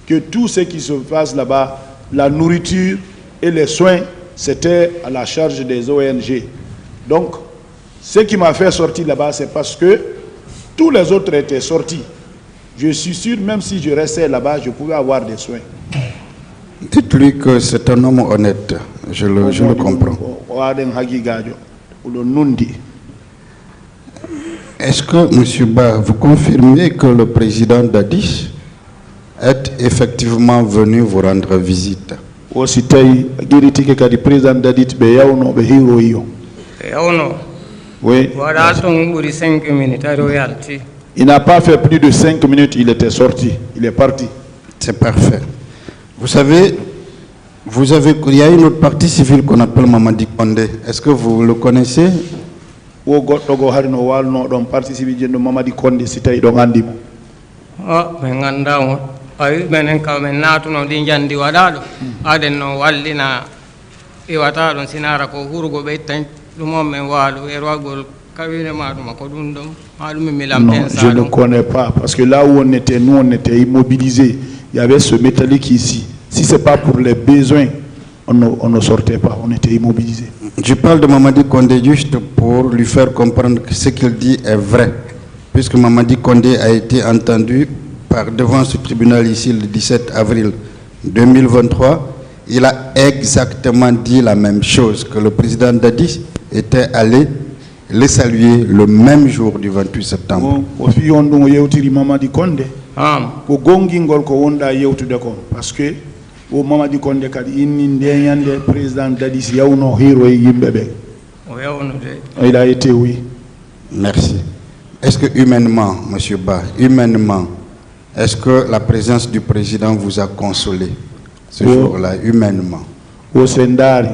que tout ce qui se passe là-bas, la nourriture et les soins, c'était à la charge des ONG. Donc, ce qui m'a fait sortir là-bas, c'est parce que tous les autres étaient sortis. Je suis sûr, même si je restais là-bas, je pouvais avoir des soins. Dites-lui que c'est un homme honnête. Je le comprends. Est-ce que, M. Ba, vous confirmez que le président Dadis est effectivement venu vous rendre visite? Oui. Il n'a pas fait plus de 5 minutes, il était sorti, il est parti. C'est parfait. Vous savez, il y a une autre partie civile qu'on appelle Mamadi Kondé. Est-ce que vous le connaissez? Non, je ne connais pas, parce que là où on était, nous on était immobilisés. Il y avait ce métallique ici. Si ce n'est pas pour les besoins, on ne sortait pas, on était immobilisés. Je parle de Mamadi Kondé juste pour lui faire comprendre que ce qu'il dit est vrai. Puisque Mamadi Kondé a été entendu devant ce tribunal ici le 17 avril 2023, il a exactement dit la même chose, que le président Dadis était allé le saluer le même jour du 28 septembre. Parce que Mamadi Kondé président Dadis il a été, oui. Merci. Est-ce que humainement, M. Ba, humainement, est-ce que la présence du président vous a consolé ce jour-là, humainement? Au Sendari,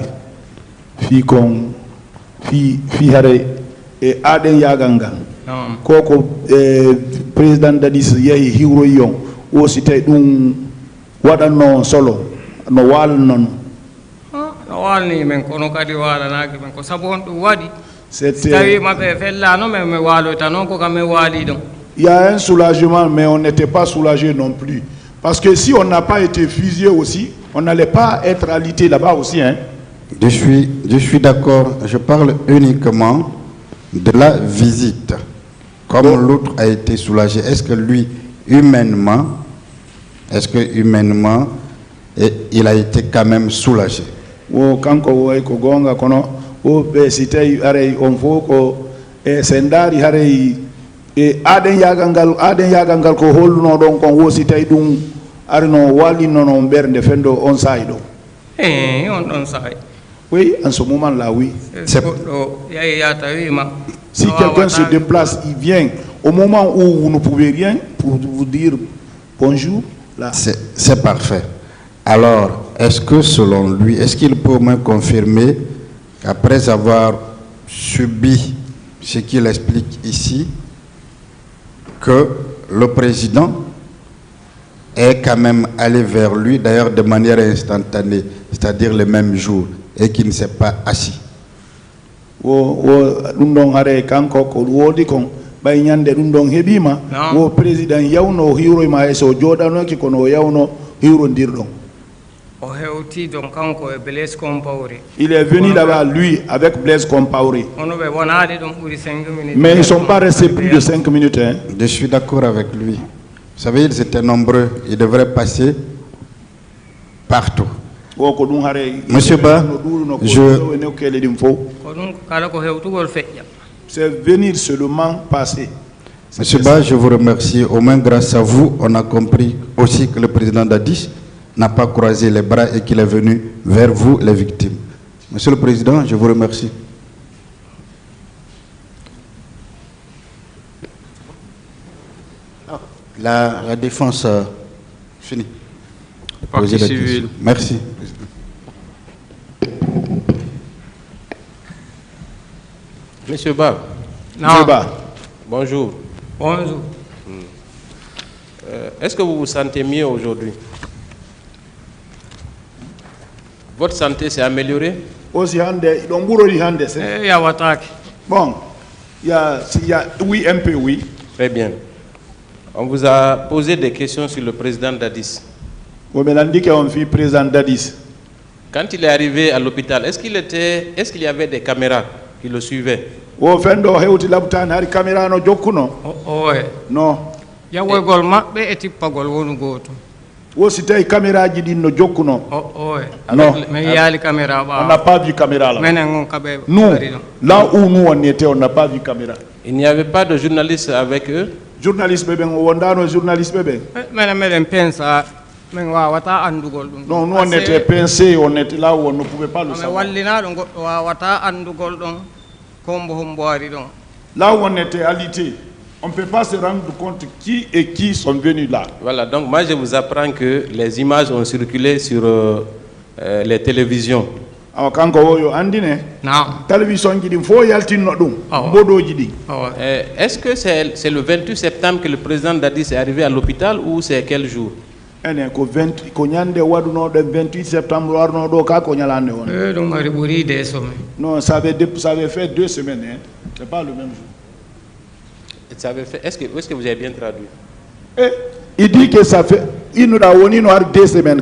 et Aden Yaganga, Koko, président Dadis Yahi Hiroyon, ou c'était un Wadano solo, no wal non. Il y a un soulagement, mais on n'était pas soulagé non plus. Parce que si on n'a pas été fusillé aussi, on n'allait pas être alité là-bas aussi. Hein? Je suis d'accord. Je parle uniquement de la visite. Comme l'autre a été soulagé, est-ce que lui, humainement, il a été quand même soulagé? Aden yagangal ko holno don kon wosi tay dum arno wali non bernde fendo on saydo on say. Oui, en ce moment là, oui. Si quelqu'un se déplace, il vient au moment où vous ne pouvez rien pour vous dire bonjour là. C'est parfait. Alors, est-ce que selon lui, est-ce qu'il peut me confirmer qu'après avoir subi ce qu'il explique ici, que le président est quand même allé vers lui, d'ailleurs de manière instantanée, c'est-à-dire le même jour, et qu'il ne s'est pas assis? Il est venu là-bas, lui, avec Blaise Compaoré. Mais ils ne sont pas restés plus de 5 minutes. Hein. Je suis d'accord avec lui. Vous savez, ils étaient nombreux. Ils devraient passer partout. Monsieur Ba, c'est venir seulement passer. Monsieur Ba, je vous remercie. Au moins, grâce à vous, on a compris aussi que le président Dadis n'a pas croisé les bras et qu'il est venu vers vous, les victimes. Monsieur le Président, je vous remercie. La défense finie. Partie civile. Merci. Monsieur Ba. Monsieur Ba. Bonjour. Bonjour. Est-ce que vous vous sentez mieux aujourd'hui? Votre santé s'est améliorée? Aussi hande don di hande c'est. Ya wataki. Bon, il y a oui un peu oui. Très bien. On vous a posé des questions sur le président Dadis. On fit président Dadis. Quand il est arrivé à l'hôpital, est-ce qu'il y avait des caméras qui le suivaient? O fendo hewti labtan hari caméra no jokkuno. Non. Ya woygol mabbe e tippagol wonu goto. Wo si tay caméra ji din no jokkuno. Non. Mais yali caméra ba. On n'a pas vu caméra là. Nous, là où nous on était, on n'a pas vu caméra. Il n'y avait pas de journalistes avec eux? Journaliste bébé, on journaliste bébé. Pensa. Non, nous on était pincés, on était là où on ne pouvait pas le savoir. Là où on était alité, on ne peut pas se rendre compte qui et qui sont venus là. Voilà, donc moi je vous apprends que les images ont circulé sur les télévisions. Est-ce que c'est le 28 septembre que le président Dadis est arrivé à l'hôpital ou c'est quel jour? Non, ça avait fait 2 semaines, hein. C'est pas le même jour. Est-ce que vous avez bien traduit? Il dit que ça fait 2 semaines.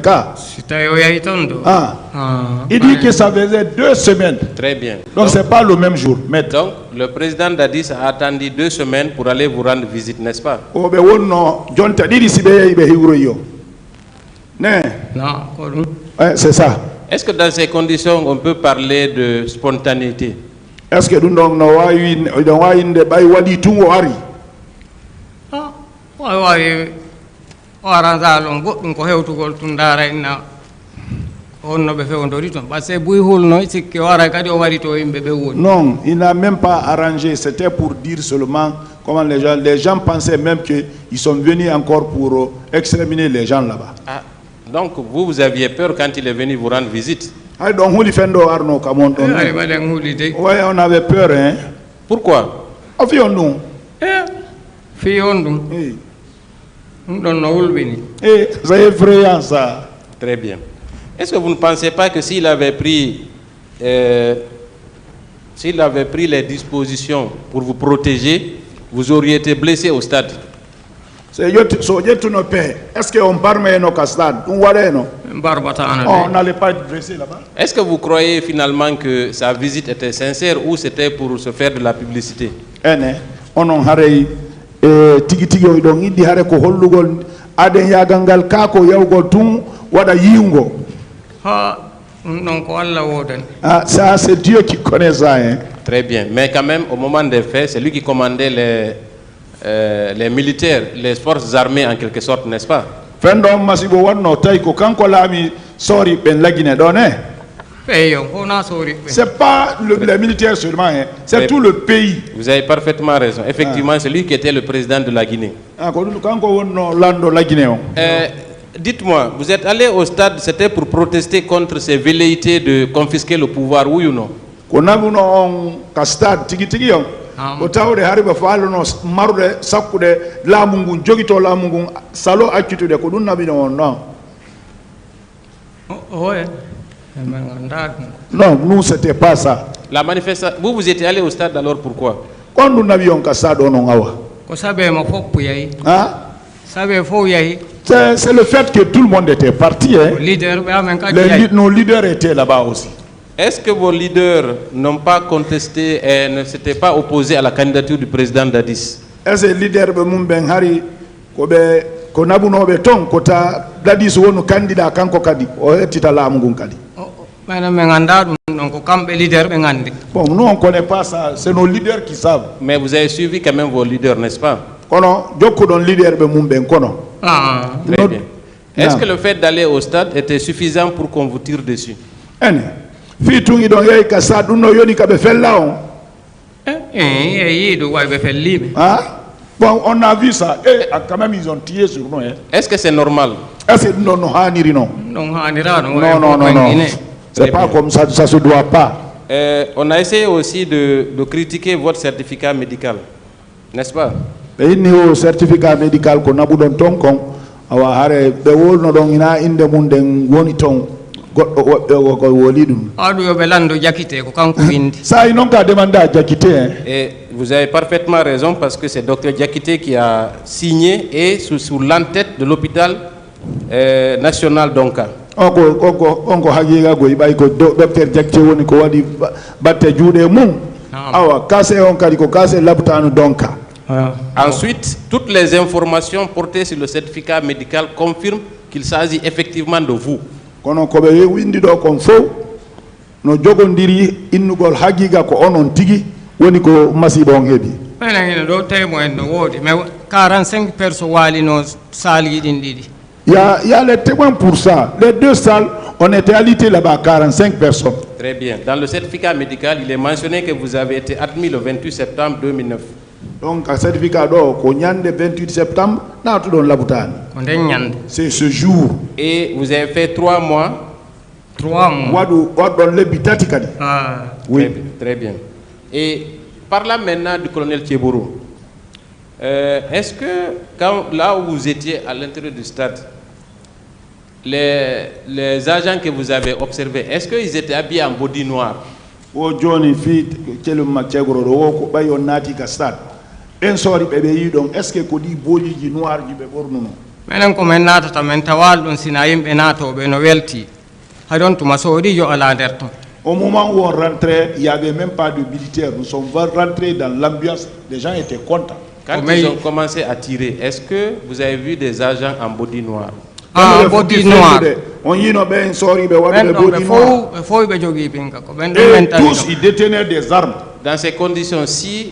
Il dit que ça faisait 2 semaines. Très bien. Donc c'est pas le même jour. Donc le président Dadis a attendu 2 semaines pour aller vous rendre visite, n'est-ce pas? Non, c'est ça. Est-ce que dans ces conditions on peut parler de spontanéité? Est-ce que nous non, il n'a même pas arrangé. C'était pour dire seulement comment les gens pensaient même qu'ils sont venus encore pour exterminer les gens là-bas. Donc vous aviez peur quand il est venu vous rendre visite? Oui, on avait peur, hein. Pourquoi? C'est effrayant ça. Très bien. Est-ce que vous ne pensez pas que s'il avait pris les dispositions pour vous protéger, vous auriez été blessé au stade? Est-ce qu'on parle au stade? On n'allait pas être blessé là-bas. Est-ce que vous croyez finalement que sa visite était sincère ou c'était pour se faire de la publicité? Ça c'est Dieu qui connaît ça, hein. Très bien, mais quand même au moment des faits, c'est lui qui commandait les militaires, les forces armées en quelque sorte, n'est-ce pas? C'est pas les militaires seulement, hein. C'est tout le pays. Vous avez parfaitement raison. Effectivement, c'est lui qui était le président de la Guinée. Dites-moi, vous êtes allé au stade, c'était pour protester contre ces velléités de confisquer le pouvoir, oui ou non? Non, nous c'était pas ça. La manifestation. Vous étiez allé au stade alors pourquoi? Quand nous n'avions qu'à ça, c'est le fait que tout le monde était parti, hein. Nos leaders étaient là-bas aussi. Est-ce que vos leaders n'ont pas contesté et ne s'étaient pas opposés à la candidature du président Dadis? Est-ce que les leaders Dadis wonu candidat kanko kadi o hetita laamu ngun kadi? Bon, nous on connaît pas ça, c'est nos leaders qui savent. Mais vous avez suivi quand même vos leaders, n'est-ce pas? Très bien. Est-ce que le fait d'aller au stade était suffisant pour qu'on vous tire dessus? Bon, on a vu ça. Et quand même, ils ont tiré sur nous. Hein. Est-ce que c'est normal? Est-ce que non, non. C'est pas comme ça, ça se doit pas. On a essayé aussi de critiquer votre certificat médical, n'est-ce pas? Le certificat médical qu'on a besoin de Et vous avez parfaitement raison parce que c'est Dr Diakité qui a signé et sous l'entête de l'hôpital national d'Onka. Ensuite, toutes les informations portées sur le certificat médical confirment qu'il s'agit effectivement de vous. Il y a les témoins pour ça. Les deux salles, on était alité là-bas, 45 personnes. Très bien. Dans le certificat médical, il est mentionné que vous avez été admis le 28 septembre 2009. Donc, un certificat d'or, qu'on y a le 28 septembre, c'est ce jour. Et vous avez fait 3 mois. 3 mois. Oui. Très bien. Et parlant maintenant du colonel Thiebourou, est-ce que là où vous étiez à l'intérieur du stade, les agents que vous avez observés, est-ce qu'ils étaient habillés en body noir? Est-ce que kodi body noir jibe bornuno? Menen ko men natata men tawal don sina yimbe natobe no welti hadon tuma sodi yo ala der ton. Au moment où on rentrait, il n'y avait même pas de militaires. Nous sommes rentrés dans l'ambiance, les gens étaient contents. Quand ils ont commencé à tirer, est-ce que vous avez vu des agents en body noir? Ah, body noir. On y a bien sorti, et tous ils détenaient des armes. Dans ces conditions, si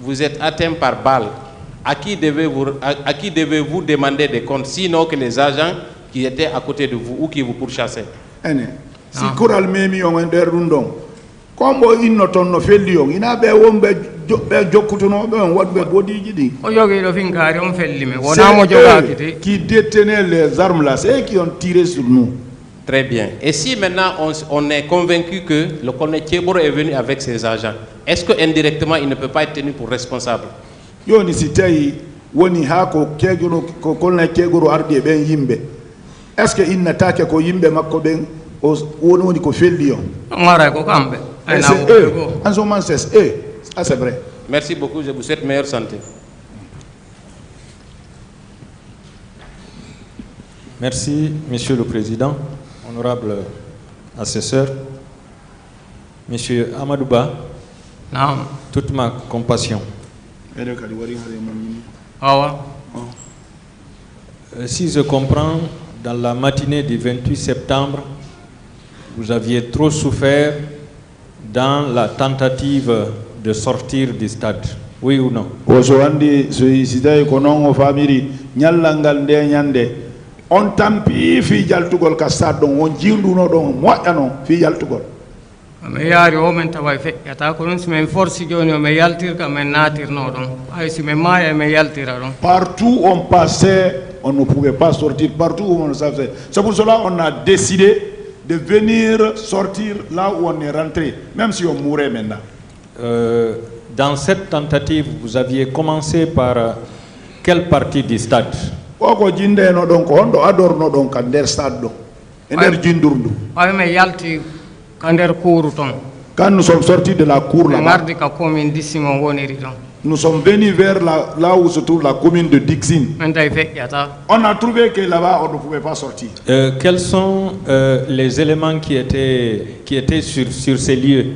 vous êtes atteint par balle, à qui devez-vous demander des comptes, sinon que les agents qui étaient à côté de vous ou qui vous pourchassaient? Si Koral Memi on der rundong, comme il n'entend no felion, il n'a pas on be jokutuno be on wadbe body jidi. C'est qui détenaient les armes là, c'est eux qui ont tiré sur nous. Très bien. Et si maintenant on est convaincu que le colonel Thiebourou est venu avec ses agents, est-ce que indirectement il ne peut pas être tenu pour responsable? Yo ni sitei woni ha ko kegoro ko colonel Thiebourou ardi ben yimbe. Est-ce que il n'attaque ko yimbe makko ben woni ko felli on? Ngara ko kambe. En ce moment c'est eux. Ah, c'est vrai. Merci beaucoup, je vous souhaite meilleure santé. Merci, Monsieur le Président, honorable assesseur, Monsieur Amadouba, toute ma compassion. Si je comprends, dans la matinée du 28 septembre, vous aviez trop souffert dans la tentative de sortir du stade. Oui ou non? On tampi fi jaltugol ka stade on jinduno don moƴƴano fi jaltugol. Me yaari o men taway feƴƴata ko non si men forsi joni o men yaltirka men natirno ɗon hay si men maaya men yaltira ɗon. Partout on passait, on ne pouvait pas sortir. Partout où on savait. C'est pour cela qu'on a décidé de venir sortir là où on est rentré, même si on mourait maintenant. Dans cette tentative, vous aviez commencé par quelle partie du stade? Oko jinde no don ko hondo adorno don ka der stade do e der jindurdu ay me yalti ka der cour ton. Quand nous sommes sortis de la cour là, ngardi ka commune Dixine woniri ton. Nous sommes venus vers là où se trouve la commune de Dixine. On a trouvé que là-bas on ne pouvait pas sortir. Quels sont les éléments qui étaient sur ces lieux?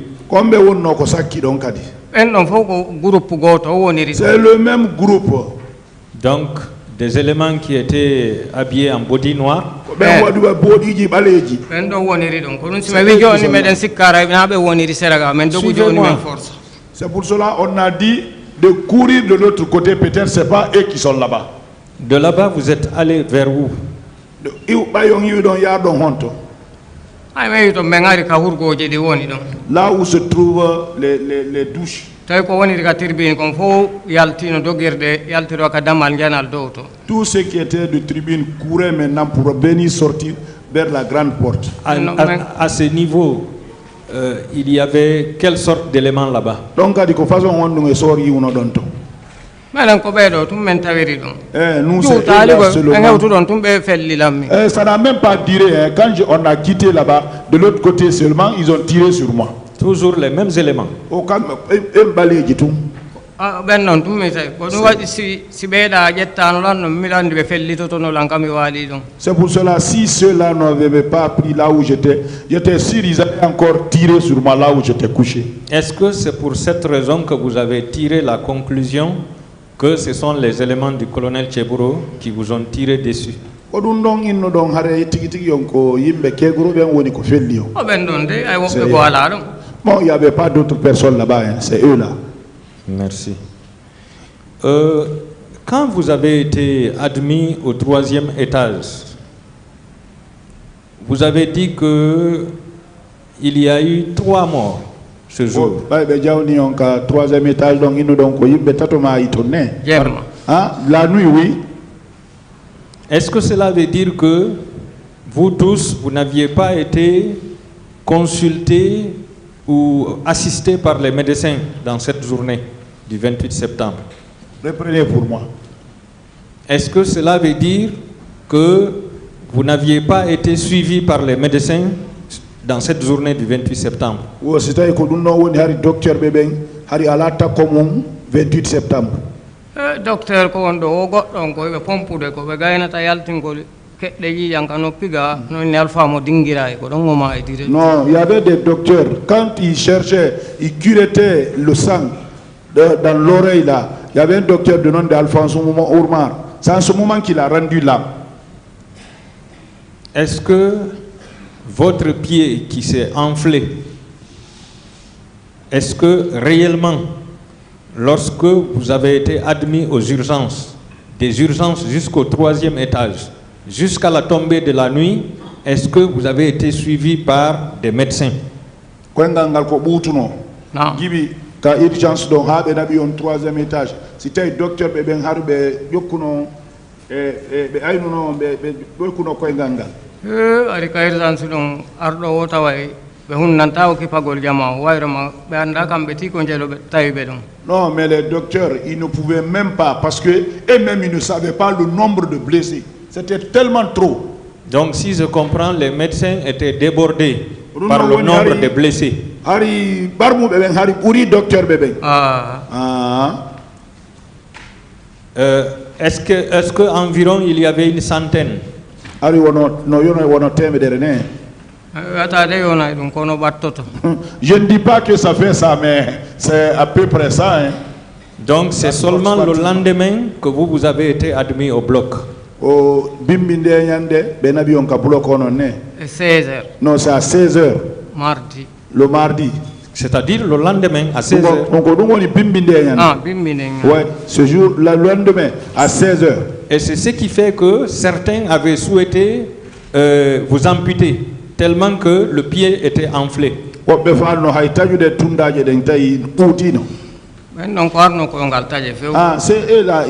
C'est le même groupe. Donc des éléments qui étaient habillés en body noir. C'est pour cela qu'on a dit de courir de l'autre côté, peut-être c'est pas eux qui sont là-bas. De là-bas, vous êtes allé vers où? Là où se trouvent les douches. Tous ceux qui étaient de tribune couraient maintenant pour venir sortir vers la grande porte. À ce niveau, il y avait quelle sorte d'éléments là-bas? Nous, ça n'a même pas duré. Quand on a quitté là-bas, de l'autre côté seulement, ils ont tiré sur moi. Toujours les mêmes éléments. C'est pour cela, si ceux-là n'avaient pas pris là où j'étais sûr qu'ils allaient encore tirer sur moi là où j'étais couché. Est-ce que c'est pour cette raison que vous avez tiré la conclusion que ce sont les éléments du colonel Tchebouro qui vous ont tiré dessus? Bon, il n'y avait pas d'autres personnes là-bas, hein. C'est eux là. Merci. Quand vous avez été admis au 3e étage, vous avez dit que il y a eu 3 morts ce jour. Troisième étage, donc la nuit, oui. Est-ce que cela veut dire que vous tous, vous n'aviez pas été consultés ou assistés par les médecins dans cette journée du 28 septembre? Reprenez pour moi. Est-ce que cela veut dire que vous n'aviez pas été suivis par les médecins dans cette journée du 28 septembre? Oui, c'est-à-dire que nous avons un docteur Bébé, hari alata comme 28 septembre. Docteur ko wondo o goddon ko be pompude ko be gaynata yaltingol kedde yi yankano piga non ne alfa mo dingira ko don ngoma ay dire. Non, il y avait des docteurs quand ils cherchaient, ils curetaient le sang dans l'oreille là. Il y avait un docteur de nom d'Alphonse Ourmar. C'est en ce moment qu'il a rendu l'âme. Est-ce que votre pied qui s'est enflé, est-ce que réellement, lorsque vous avez été admis aux urgences, des urgences jusqu'au 3e étage, jusqu'à la tombée de la nuit, est-ce que vous avez été suivi par des médecins? Non. Quand urgence donc habe nabi on 3e étage, c'était docteur be ben harbe yokuno be aynuno be yokuno koy gangal. Ari ka urgence don ardo wota way be hunnanta o kipagol jama wayrama be anda kambe ti ko jelo be tawibe don. Non, mais les docteurs, ils ne pouvaient même pas parce que eux-mêmes ils ne savaient pas le nombre de blessés. C'était tellement trop. Donc si je comprends, les médecins étaient débordés par le nombre de blessés. Hari barmu beben hari uri docteur beben. Est-ce que environ il y avait une centaine? Hari wono no yono wono temedere ne. Je ne dis pas que ça fait ça, mais c'est à peu près ça, hein. Donc c'est seulement le lendemain que vous avez été admis au bloc. Au bimbinde yande benabi on ka bloc on ne. 16h. Non, c'est à 16h. Mardi. Le mardi. C'est-à-dire le lendemain à 16h. Ouais, ce jour, le lendemain à 16h. Et c'est ce qui fait que certains avaient souhaité vous amputer, tellement que le pied était enflé. Ah, c'est eux là,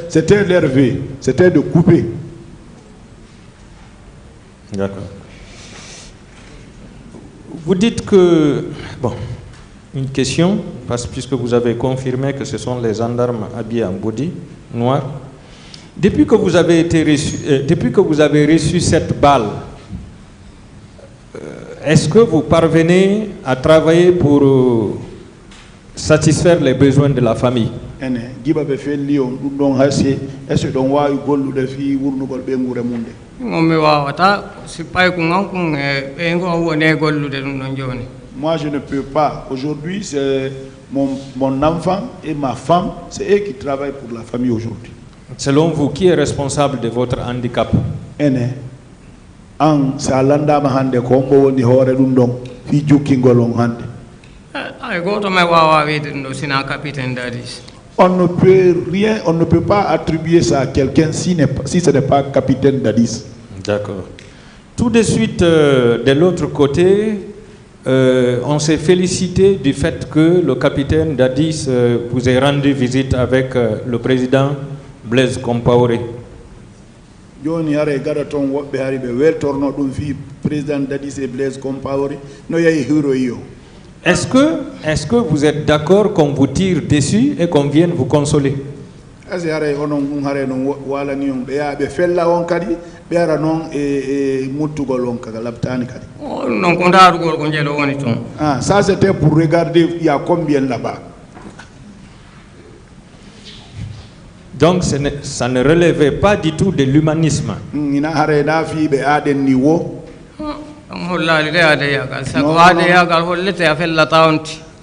c'était leur vie, c'était de couper. D'accord. Vous dites que, bon, une question, puisque vous avez confirmé que ce sont les gendarmes habillés en body noir. Depuis que vous avez reçu cette balle, est-ce que vous parvenez à travailler pour satisfaire les besoins de la famille? Moi je ne peux pas. Aujourd'hui c'est mon enfant et ma femme, c'est eux qui travaillent pour la famille aujourd'hui. Selon vous, qui est responsable de votre handicap? On ne peut rien, on ne peut pas attribuer ça à quelqu'un si ce n'est pas capitaine Dadis. D'accord. Tout de suite, de l'autre côté, on s'est félicité du fait que le capitaine Dadis vous ait rendu visite avec le président Blaise Compaoré. Joni hare gada ton wobbe hari be weltorno dum fi président Dadis et Blaise Compaoré no yayi hiro yo. Est-ce que vous êtes d'accord qu'on vous tire dessus et qu'on vienne vous consoler? Ça c'était pour regarder il y a combien là-bas. Donc ça ne relevait pas du tout de l'humanisme.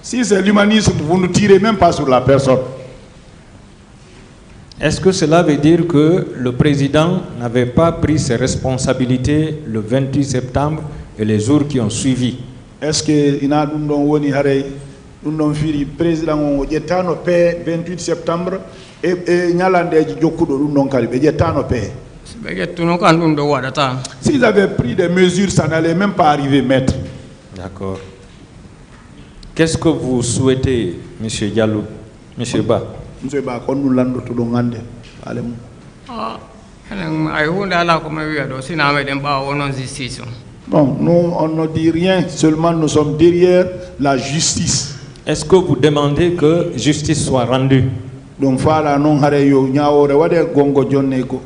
Si c'est l'humanisme, vous ne tirez même pas sur la personne. Est-ce que cela veut dire que le président n'avait pas pris ses responsabilités le 28 septembre et les jours qui ont suivi? Est-ce que le président a 28 septembre et Nyalandeji Djokudo Lundon Karibe Yetano paix. S'ils avaient pris des mesures, ça n'allait même pas arriver, maître. D'accord. Qu'est-ce que vous souhaitez, M. Diallo, M. Ba? M. Ba, qu'on nous lande tout le monde. Allez. Non, nous, on ne dit rien, seulement nous sommes derrière la justice. Est-ce que vous demandez que justice soit rendue? Donc, fala non hare yo nyaore wade gongo jonne ko.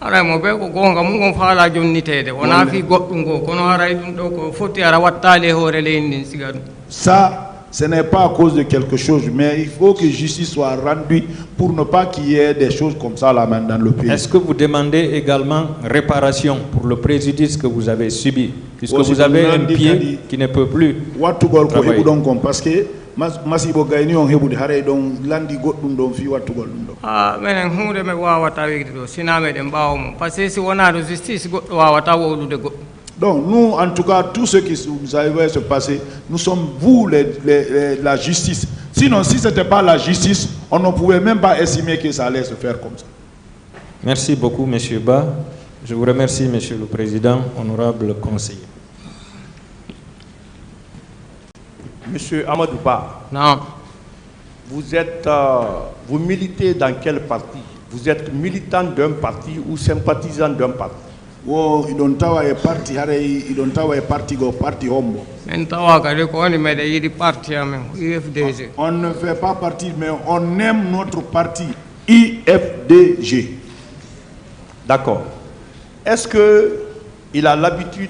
Ara mo be ko gonga mun gon fala jonnitede wona fi goddum go kono haray dum do ko foti ara wattale hore leyndi sigadu. Ça, ce n'est pas à cause de quelque chose, mais il faut que justice soit rendue pour ne pas qu'il y ait des choses comme ça là dans le pays. Est-ce que vous demandez également réparation pour le préjudice que vous avez subi, puisque vous avez un pied qui ne peut plus travailler? Parce que masibo gayni on hebude hare don landi goddum don fi wattugol dum do. Menen hunde me wawata wegde do siname de mbawmo parce que si wona do justice goddo wawata wolude goddo. Donc nous, en tout cas, tout ce qui nous arrive se passer, nous sommes vous la justice. Sinon, si ce n'était pas la justice, on ne pouvait même pas estimer que ça allait se faire comme ça. Merci beaucoup, M. Ba. Je vous remercie, M. le Président, honorable conseiller. Monsieur Amadou Ba, non. Vous militez dans quel parti? Vous êtes militant d'un parti ou sympathisant d'un parti? Wo idontawa e parti hare idontawa e parti go parti hombo. Mentawa kale ko ni mede yidi parti amen IFDG. On ne fait pas partie mais on aime notre parti IFDG. D'accord. Est-ce que il a l'habitude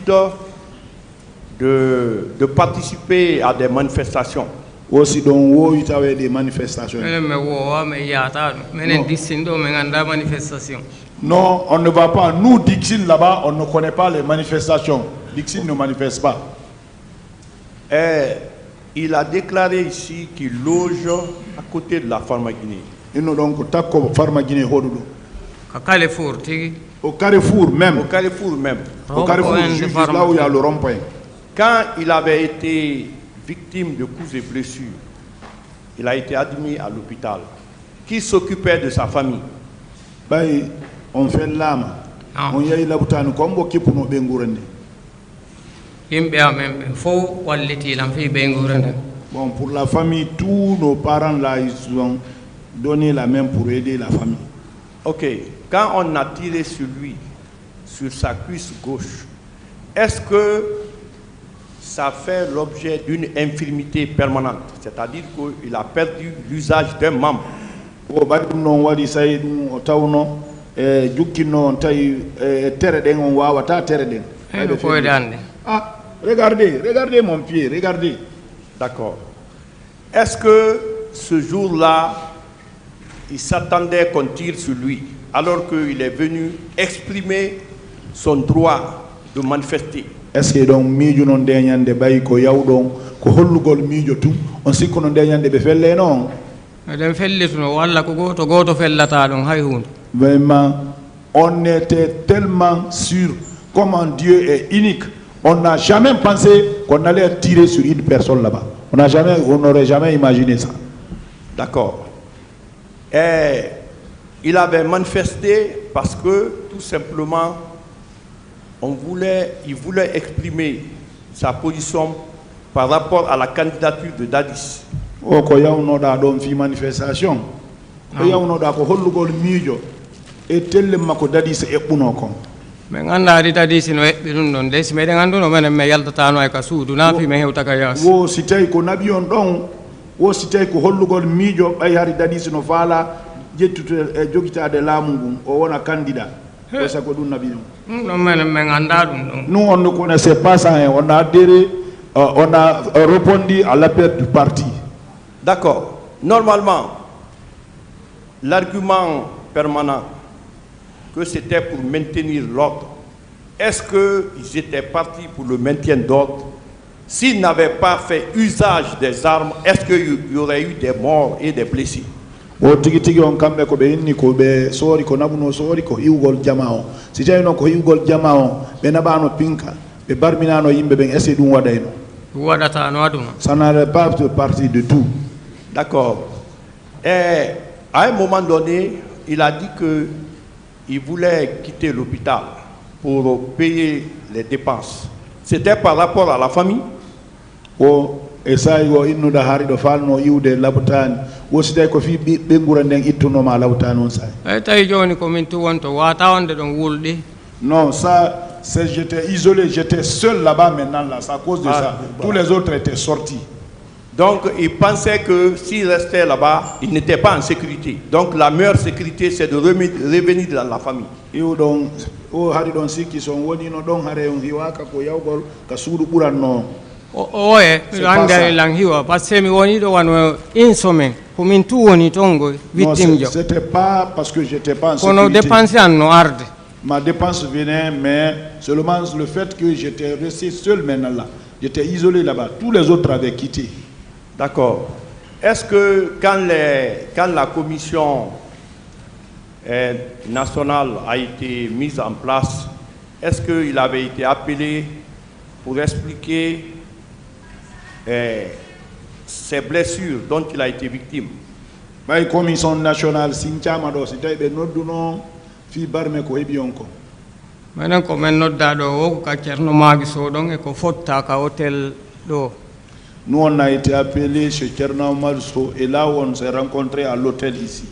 de participer à des manifestations? Aussi donc wo itawe des manifestations. Me wo me yata menen disindo me nganda manifestation. Non, on ne va pas. Nous, Dixine, là-bas, on ne connaît pas les manifestations. Dixine ne manifeste pas. Il a déclaré ici qu'il loge à côté de la Pharma-Guinée. Au Carrefour même. Au Carrefour même. Au Carrefour, juste là où il y a le rond-point. Quand il avait été victime de coups et blessures, il a été admis à l'hôpital. Qui s'occupait de sa famille? On fait l'âme. On y a eu la boutane comme beaucoup pour nos bengourende. Bon, pour la famille, tous nos parents là, ils ont donné la main pour aider la famille. Ok. Quand on a tiré sur lui, sur sa cuisse gauche, est-ce que ça fait l'objet d'une infirmité permanente? C'est-à-dire qu'il a perdu l'usage d'un membre. Regardez mon pied, regardez. D'accord. Est-ce que ce jour-là, il s'attendait qu'on tire sur lui alors qu'il est venu exprimer son droit de manifester? Est-ce que donc mijo non deñande bayi ko yawdon ko hollugol mijo tum on sikko non deñande be felle non? Vraiment, on était tellement sûr comment Dieu est unique. On n'a jamais pensé qu'on allait tirer sur une personne là-bas. On n'aurait jamais imaginé ça. D'accord. Et il avait manifesté parce que tout simplement, il voulait exprimer sa position par rapport à la candidature de Dadis. O ko yawno da don fi manifestation ko yawno da ko hollugol miijo e telle makko Dadis e buno kon men anda rita di sino e dun non des me ngando no men me yalta tano ay ka suudu na fi me hewta ka yas wo sitay ko nabi on don wo sitay ko hollugol miijo bay hari dadi sino fala jettude e jogitaade laamu ngum o wona candidat ko sago dun nabi non men me nganda dum non nous on ne connaissait pas ça hein. On a adhéré on a répondu à l'appel du parti. D'accord. Normalement l'argument permanent que c'était pour maintenir l'ordre, est-ce qu'ils étaient partis pour le maintien d'ordre? S'ils n'avaient pas fait usage des armes, est-ce qu'il y aurait eu des morts et des blessés? O tigi tigi on kambe ko be inni ko be sori ko nabuno sori ko iwgol jamao si jayno ko iwgol jamao be nabano pinka be barminano yimbe ben essayer dum wadayno wadata no aduma ça n'aurait pas partie de tout. D'accord. Et à un moment donné, il a dit que il voulait quitter l'hôpital pour payer les dépenses. C'était par rapport à la famille? O e sayo innuda harido falno iwde labutani woside ko fi be nguranden ittunoma lawtani on say e tay joni ko min tu wonto wata wonde don wuldi non ça c'est j'étais isolé, j'étais seul là-bas maintenant là, c'est à cause de ça tous les autres étaient sortis. Donc il pensait que s'il restait là-bas il n'était pas en sécurité, donc la meilleure sécurité c'est de revenir dans la famille. Iw don o haridon sikki son woni no don hare on hiwaka ko yawgol ka suudu buranno oye anda lang hiwa parce que mi woni do wano insomen ko min tu woni tongo victime jo c'était pas parce que j'étais pas en sécurité. Kono dépense anno arde ma dépense venait mais seulement le fait que j'étais resté seul maintenant là, j'étais isolé là-bas, tous les autres avaient quitté. D'accord. Est-ce que quand la commission nationale a été mise en place, est-ce qu'il avait été appelé pour expliquer ces blessures dont il a été victime? La commission nationale, c'était fi barme ko hebi onko manan ko men nodda do o ka cerno magi so don e ko fotta ka hôtel do. Nous on a été appelé chez Kerna Omar So et là on s'est rencontré à l'hôtel ici.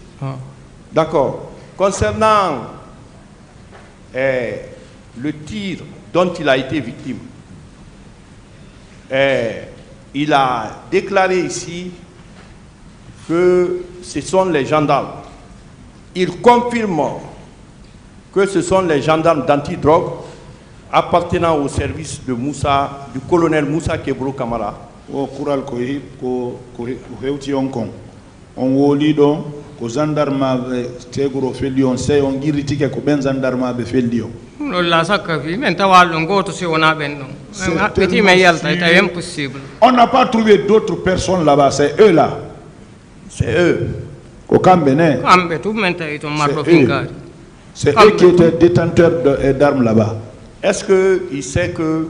D'accord. Concernant le tir dont il a été victime, il a déclaré ici que ce sont les gendarmes. Il confirme que ce sont les gendarmes d'antidrogue appartenant au service de Moussa, du colonel Moussa Kebro Kamara. O kural ko hewti on kon on woli do ko gendarme be teguro felli on sey on girritike ko ben gendarme be felli on non la sakka fi men tawal on goto si wona ben non petit mais yalta c'est impossible. On n'a pas trouvé d'autres personnes là-bas, c'est eux là. C'est eux. Ko kambe ne kambe tout men tay to mardo fingari. C'est eux qui étaient détenteurs d'armes là-bas. Est-ce qu'il sait que,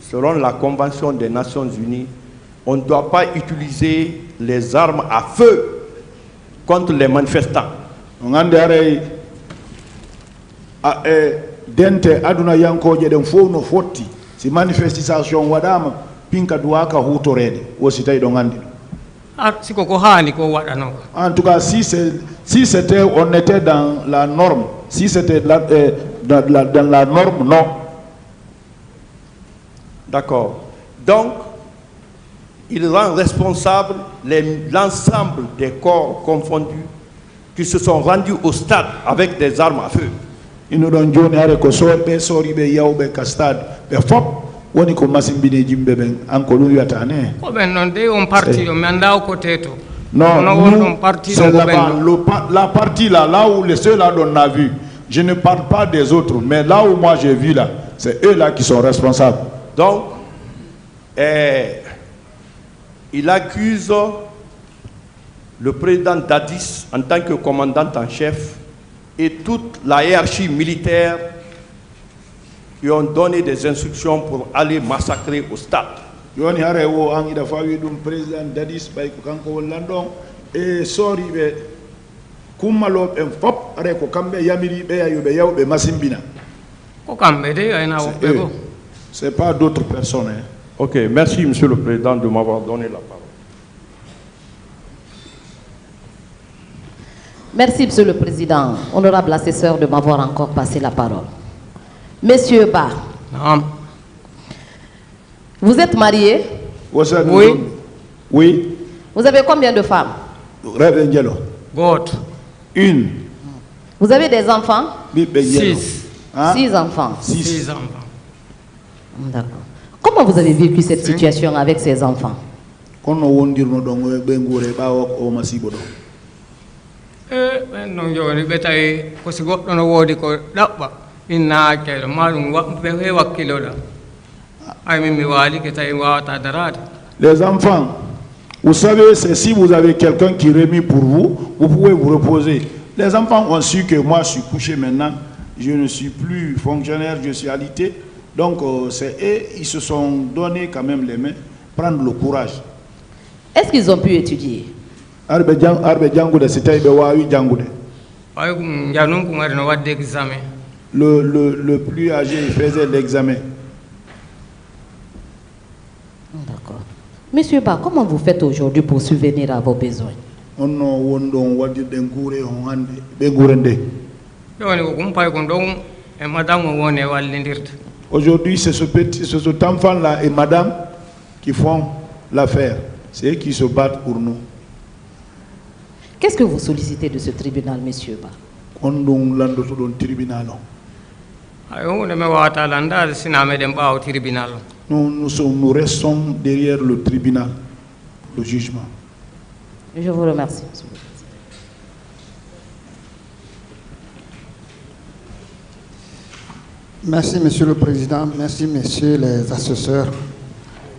selon la Convention des Nations Unies, on ne doit pas utiliser les armes à feu contre les manifestants? On a dente aduna yankoje den fo no fotti si manifestation wadama pinka duaka hutorede wosi tay do ngandi. En tout cas, si c'était, on était dans la norme. Si c'était dans la norme, non. D'accord. Donc, il rend responsable l'ensemble des corps confondus qui se sont rendus au stade avec des armes à feu. Il nous donne John Hareko, Sorbe, Soribe, Yaoube, Castade, Fop. Woni ko masimbine jimbe ben anko lu yatane ko ben non de on parti do manda ko teto non c'est la partie là où les ceux là on a vu. Je ne parle pas des autres, mais là où moi j'ai vu là, c'est eux là qui sont responsables. Donc il accuse le président Dadis en tant que commandant en chef et toute la hiérarchie militaire qui ont donné des instructions pour aller massacrer au stade. Yoni hare wo angi da fawi dum président Dadis bay ko kanko wollandon e sori be kumalo en fop are ko kambe yamiri be ayube yawbe masimbina ko kambe de ayna wobbe go. C'est pas d'autres personnes hein. OK, merci monsieur le président de m'avoir donné la parole. Merci monsieur le président, honorable assesseur de m'avoir encore passé la parole. Monsieur Ba. Vous êtes marié? Oui. Oui. Vous avez combien de femmes? Une. Vous avez des enfants? 6. 6 enfants. 6 enfants. D'accord. Comment vous avez vécu cette situation avec ces enfants? Les enfants, vous savez, c'est si vous avez quelqu'un qui remet pour vous, vous pouvez vous reposer. Les enfants ont su que moi je suis couché maintenant, je ne suis plus fonctionnaire, je suis alité. Donc c'est eux, ils se sont donné quand même les mains, prendre le courage. Est-ce qu'ils ont pu étudier? Le plus âgé faisait l'examen. D'accord. Monsieur Ba, comment vous faites aujourd'hui pour subvenir à vos besoins? Aujourd'hui, c'est cet enfant-là et madame qui font l'affaire. C'est eux qui se battent pour nous. Qu'est-ce que vous sollicitez de ce tribunal, monsieur Ba? Nous restons derrière le tribunal, le jugement. Je vous remercie. Merci, Monsieur le Président. Merci, Messieurs les assesseurs.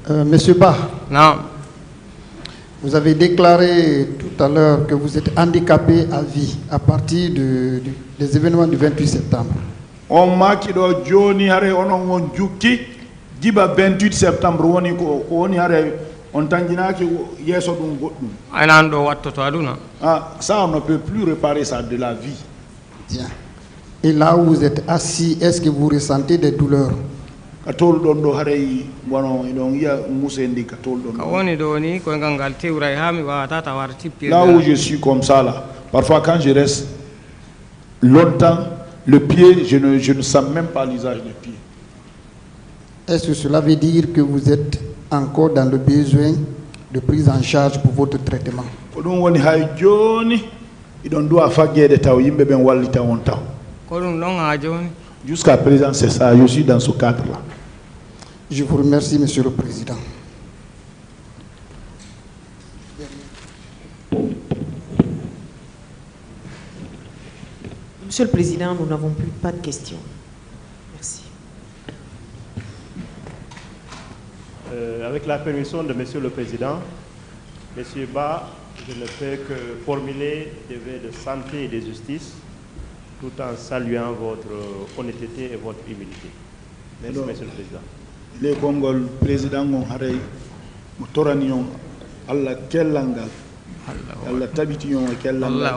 Monsieur Ba, non. Vous avez déclaré tout à l'heure que vous êtes handicapé à vie à partir des événements du 28 septembre. On m'a dit que Johnny Harry on juki diba 28 septembre woni ko woni Harry on tanginaki yeso dum goddum. Anando watto to aduna. Ah, ça on ne peut plus réparer ça de la vie. Bien. Et là où vous êtes assis, est-ce que vous ressentez des douleurs? Là où je suis comme ça là, parfois quand je reste longtemps, le pied, je ne sens même pas l'usage des pieds. Est-ce que cela veut dire que vous êtes encore dans le besoin de prise en charge pour votre traitement? Jusqu'à présent, c'est ça, je suis dans ce cadre-là. Je vous remercie, Monsieur le Président. Monsieur le Président, nous n'avons plus pas de questions. Merci. Avec la permission de Monsieur le Président, Monsieur Ba, je ne peux que formuler des vœux de santé et de justice, tout en saluant votre honnêteté et votre humilité. Merci, Monsieur le Président. Le Congol président on haray mo toranion alla kellangal alla tabitiyon kellangal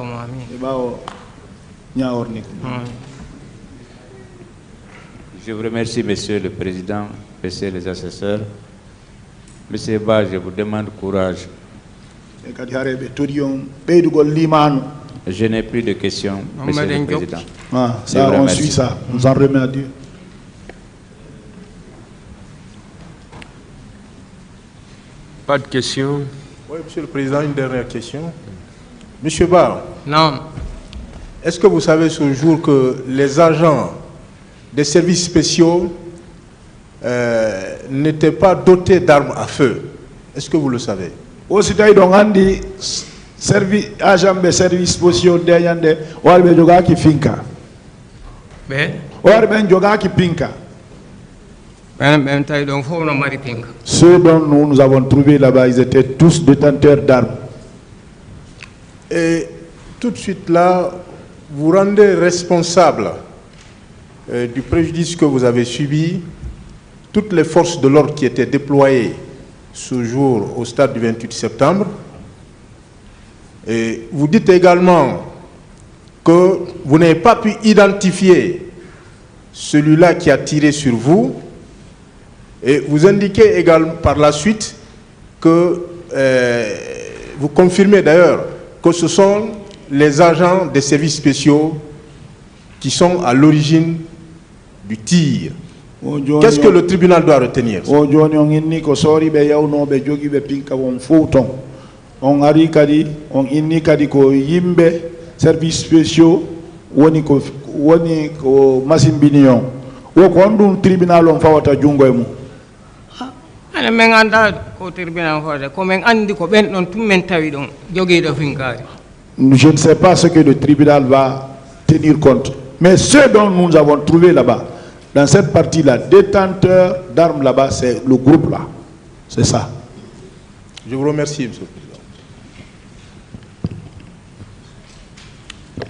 e bawo nyaorni. Je vous remercie, Monsieur le Président, Messieurs les assesseurs. Monsieur Ba, je vous demande courage. Je n'ai plus de questions, Monsieur le Président. Ah, ça, on suit ça. Nous en remercions à Dieu. Pas de questions. Oui, Monsieur le Président, une dernière question. Monsieur Ba. Non. Est-ce que vous savez ce jour que les agents des services spéciaux n'étaient pas dotés d'armes à feu? Est-ce que vous le savez? Aussi, donc, Andy, agent des services spéciaux d'Ayande, Warbe Jogaki Finka. Warbe Jogaki Pinka. Ceux dont nous avons trouvé là-bas, ils étaient tous détenteurs d'armes. Et tout de suite là, vous rendez responsable du préjudice que vous avez subi toutes les forces de l'ordre qui étaient déployées ce jour au stade du 28 septembre. Et vous dites également que vous n'avez pas pu identifier celui-là qui a tiré sur vous. Et vous indiquez également par la suite que vous confirmez d'ailleurs que ce sont les agents des services spéciaux qui sont à l'origine du tir. Qu'est-ce que le tribunal doit retenir? On ari kadi on inni kadi ko yimbe service spéciaux woni ko masimbinion wo ko ndum tribunal on fawata jungo e mum ana men anda ko tribunal fawata ko men andi ko ben don tum men tawi don jogiido finkari. Je ne sais pas ce que le tribunal va tenir compte, mais ce dont nous avons trouvé là-bas dans cette partie-là, détenteur d'armes là-bas, c'est le groupe là, c'est ça. Je vous remercie, monsieur le président.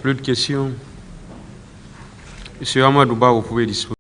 Plus de questions. Monsieur Amadouba, vous pouvez disposer.